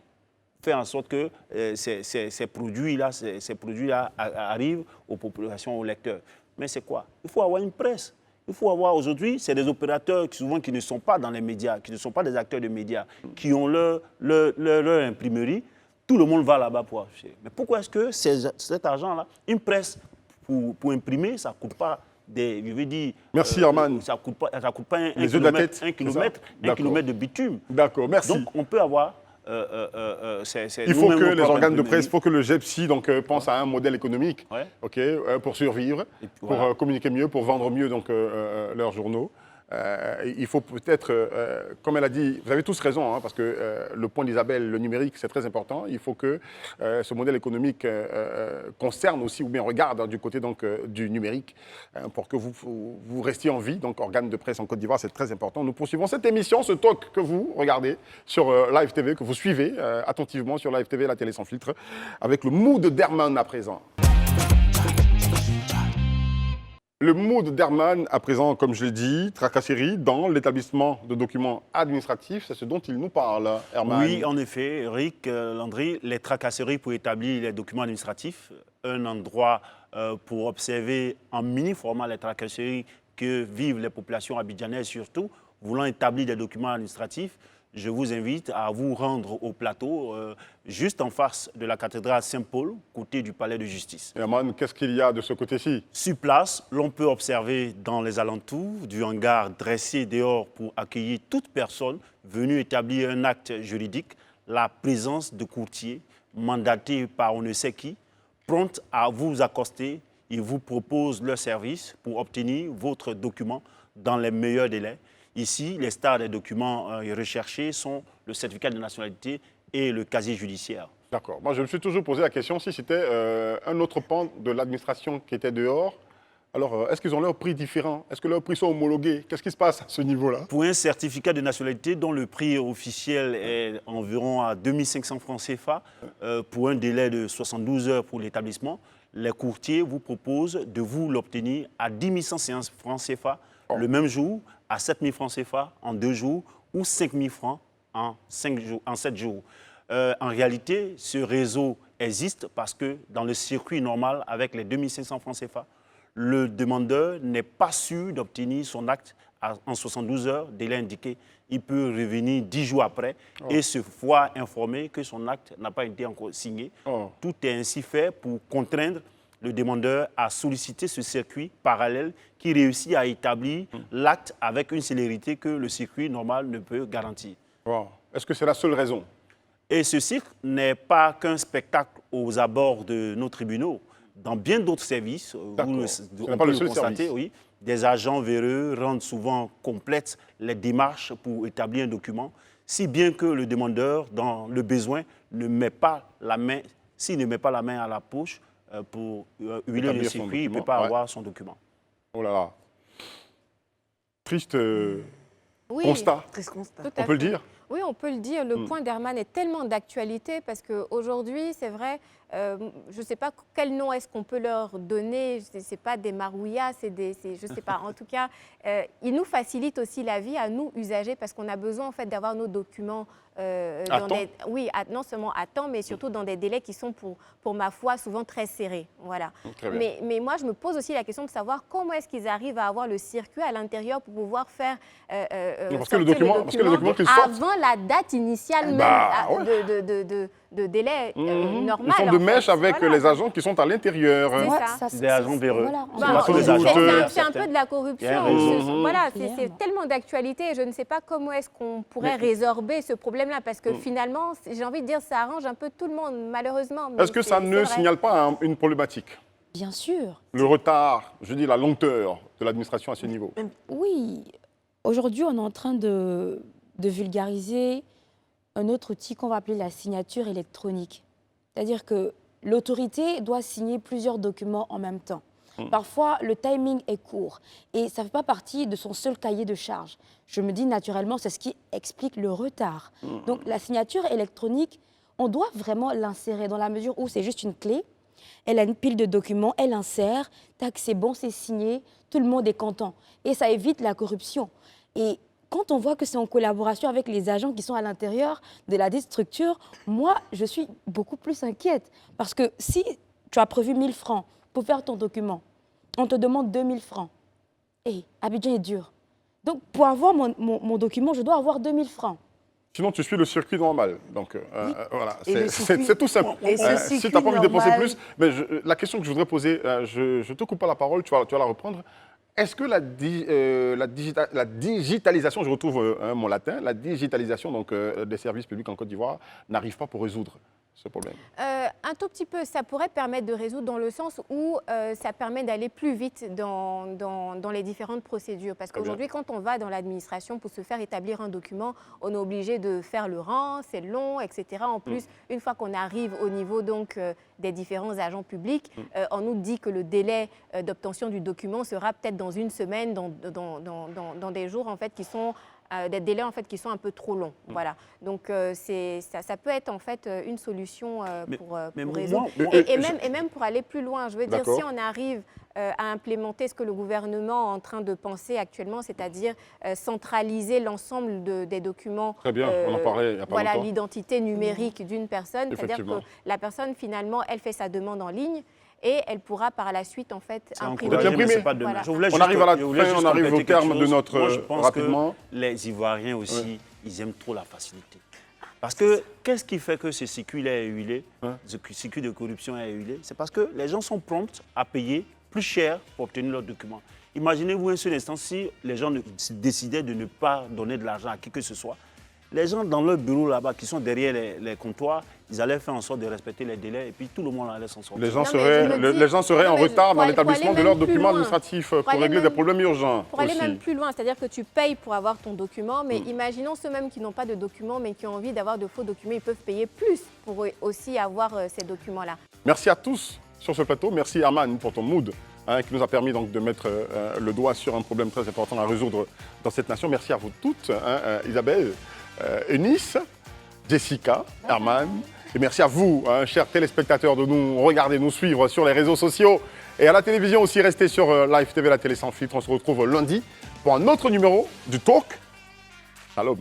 Faire en sorte que ces produits-là arrivent aux populations, aux lecteurs. Mais c'est quoi? Il faut avoir une presse. Il faut avoir aujourd'hui, c'est des opérateurs souvent qui ne sont pas dans les médias, qui ne sont pas des acteurs de médias, qui ont leur imprimerie. Tout le monde va là-bas pour acheter. Mais pourquoi est-ce que cet argent-là, une presse pour imprimer, ça ne coûte pas des... Je veux dire... Merci, Herman. Ça ne coûte pas un Les yeux de la tête, kilomètre de bitume. D'accord, merci. Donc, on peut avoir... Il faut que les organes de presse, il faut que le GEPSI pense à un modèle économique, Ouais. pour survivre, Et puis, pour voilà. communiquer mieux, pour vendre mieux donc, leurs journaux. Il faut peut-être, comme elle a dit, vous avez tous raison, hein, parce que le point d'Isabelle, le numérique, c'est très important. Il faut que ce modèle économique concerne aussi, ou bien regarde du côté donc, du numérique, pour que vous restiez en vie. Donc, organes de presse en Côte d'Ivoire, c'est très important. Nous poursuivons cette émission, ce talk que vous regardez sur Live TV, que vous suivez attentivement sur Live TV, la télé sans filtre, avec le mood d'Herman à présent. Le mood d'Herman, à présent, comme je l'ai dit, tracasserie dans l'établissement de documents administratifs, c'est ce dont il nous parle, Herman. Oui, en effet, Eric Landry, les tracasseries pour établir les documents administratifs, un endroit pour observer en mini-format les tracasseries que vivent les populations abidjanaises, surtout, voulant établir des documents administratifs. Je vous invite à vous rendre au plateau, juste en face de la cathédrale Saint-Paul, côté du palais de justice. Herman, qu'est-ce qu'il y a de ce côté-ci? Sur place, l'on peut observer dans les alentours du hangar dressé dehors pour accueillir toute personne venue établir un acte juridique, la présence de courtiers mandatés par on ne sait qui, prompts à vous accoster. Ils vous proposent leur service pour obtenir votre document dans les meilleurs délais. Ici, les stars des documents recherchés sont le certificat de nationalité et le casier judiciaire. D'accord. Moi, je me suis toujours posé la question si c'était un autre pan de l'administration qui était dehors. Alors, est-ce qu'ils ont leurs prix différents? Est-ce que leurs prix sont homologués? Qu'est-ce qui se passe à ce niveau-là? Pour un certificat de nationalité dont le prix officiel est environ à 2500 francs CFA, pour un délai de 72 heures pour l'établissement, les courtiers vous proposent de vous l'obtenir à 10 150 francs CFA le même jour, à 7 000 francs CFA en 2 jours ou 5 000 francs en 7 jours. En réalité, ce réseau existe parce que dans le circuit normal, avec les 2500 francs CFA, le demandeur n'est pas sûr d'obtenir son acte en 72 heures, délai indiqué. Il peut revenir 10 jours après et se voir informer que son acte n'a pas été encore signé. Tout est ainsi fait pour contraindre le demandeur à solliciter ce circuit parallèle qui réussit à établir l'acte avec une célérité que le circuit normal ne peut garantir. Wow. Est-ce que c'est la seule raison? Et ce cirque n'est pas qu'un spectacle aux abords de nos tribunaux. Dans bien d'autres services, on pas peut le le seul constater, service. oui, des agents véreux rendent souvent complètes les démarches pour établir un document, si bien que le demandeur, dans le besoin, ne met pas la main, s'il ne met pas la main à la poche pour huiler le Établir son circuit, il ne peut document, pas ouais. avoir son document. Oh là là. Triste Oui, constat, Très constat. tout on à peut le fait. dire. Oui, on peut le dire, le point d'Herman est tellement d'actualité parce qu'aujourd'hui, c'est vrai, je ne sais pas quel nom est-ce qu'on peut leur donner, ce n'est pas des marouillas, je ne sais pas. En tout cas, ils nous facilitent aussi la vie à nous, usagers, parce qu'on a besoin en fait, d'avoir nos documents oui, non seulement à temps, mais surtout dans des délais qui sont, pour ma foi, souvent très serrés. Voilà. Très bien. Mais moi, je me pose aussi la question de savoir comment est-ce qu'ils arrivent à avoir le circuit à l'intérieur pour pouvoir faire parce que le document qu'ils sortent, avant la date initiale même de délai normal. ils sont de en fait. mèche avec Voilà. les agents qui sont à l'intérieur. C'est ça. Des agents véreux. Voilà. C'est pas tous les agents. C'est un peu de la corruption. Il y a raison. Voilà, Clairement. c'est tellement d'actualité et je ne sais pas comment est-ce qu'on pourrait résorber ce problème-là parce que finalement, j'ai envie de dire, ça arrange un peu tout le monde, malheureusement. mais Est-ce que ça c'est ne vrai. signale pas une problématique? Bien sûr. Le retard, je dis la lenteur de l'administration à ce niveau. Oui. Aujourd'hui, on est en train de vulgariser un autre outil qu'on va appeler la signature électronique. C'est-à-dire que l'autorité doit signer plusieurs documents en même temps. Parfois, le timing est court et ça ne fait pas partie de son seul cahier de charge. Je me dis naturellement, c'est ce qui explique le retard. Donc, la signature électronique, on doit vraiment l'insérer dans la mesure où c'est juste une clé. Elle a une pile de documents, elle insère, tac, c'est bon, c'est signé, tout le monde est content. Et ça évite la corruption. Et quand on voit que c'est en collaboration avec les agents qui sont à l'intérieur de la dite structure, moi, je suis beaucoup plus inquiète. Parce que si tu as prévu 1000 francs pour faire ton document, on te demande 2000 francs. Et Abidjan est dur. Donc, pour avoir mon document, je dois avoir 2000 francs. Sinon, tu suis le circuit normal. Donc, voilà, Et le circuit- c'est tout simple. et ce Si tu circuit n'as pas envie de dépenser normal- plus, mais la question que je voudrais poser, je ne te coupe pas la parole, tu vas la reprendre. Est-ce que la digitalisation, je retrouve mon latin, la digitalisation donc, des services publics en Côte d'Ivoire n'arrive pas pour résoudre ce problème? Un tout petit peu, ça pourrait permettre de résoudre dans le sens où ça permet d'aller plus vite dans les différentes procédures. Parce Très bien. qu'aujourd'hui, quand on va dans l'administration pour se faire établir un document, on est obligé de faire le rang, c'est long, etc. En plus, une fois qu'on arrive au niveau donc, des différents agents publics, on nous dit que le délai d'obtention du document sera peut-être dans une semaine, dans des jours en fait, qui sont des délais en fait qui sont un peu trop longs, voilà. Donc ça peut être en fait une solution pour résoudre. Et même pour aller plus loin, je veux dire, si on arrive à implémenter ce que le gouvernement est en train de penser actuellement, c'est-à-dire centraliser l'ensemble des documents. Très bien, on en parlait il n'y a pas voilà, longtemps. l'identité numérique d'une personne, c'est-à-dire que Effectivement. la personne finalement, elle fait sa demande en ligne. Et elle pourra par la suite en fait C'est imprimer. encouragé, mais c'est pas Voilà. demain. Je voulais On juste- arrive à la je voulais fin, juste on arrive au compléter terme quelque de chose. notre- Moi, je pense rapidement. que les Ivoiriens aussi, ils aiment trop la facilité. Parce que qu'est-ce qui fait que ce circuit est huilé, ce circuit de corruption est huilé? C'est parce que les gens sont prompts à payer plus cher pour obtenir leurs documents. Imaginez-vous un seul instant si les gens décidaient de ne pas donner de l'argent à qui que ce soit. Les gens dans leur bureau là-bas, qui sont derrière les comptoirs, ils allaient faire en sorte de respecter les délais et puis tout le monde allait s'en sortir. Les gens Non, mais je seraient, me dis- les gens seraient non, en mais retard pour dans aller- l'établissement pour de aller leurs même plus documents loin. administratifs Pour pour aller régler des même- problèmes urgents. Pour aller aussi. même plus loin, c'est-à-dire que tu payes pour avoir ton document, mais imaginons ceux même qui n'ont pas de documents, mais qui ont envie d'avoir de faux documents, ils peuvent payer plus pour aussi avoir ces documents-là. Merci à tous sur ce plateau. Merci Herman pour ton mood qui nous a permis donc de mettre le doigt sur un problème très important à résoudre dans cette nation. Merci à vous toutes, Isabelle, Eunice, Jessica, Herman. Et merci à vous, chers téléspectateurs, de nous regarder, nous suivre sur les réseaux sociaux et à la télévision aussi. Restez sur Live TV, la télé sans filtre. On se retrouve lundi pour un autre numéro du Talk. Shalom.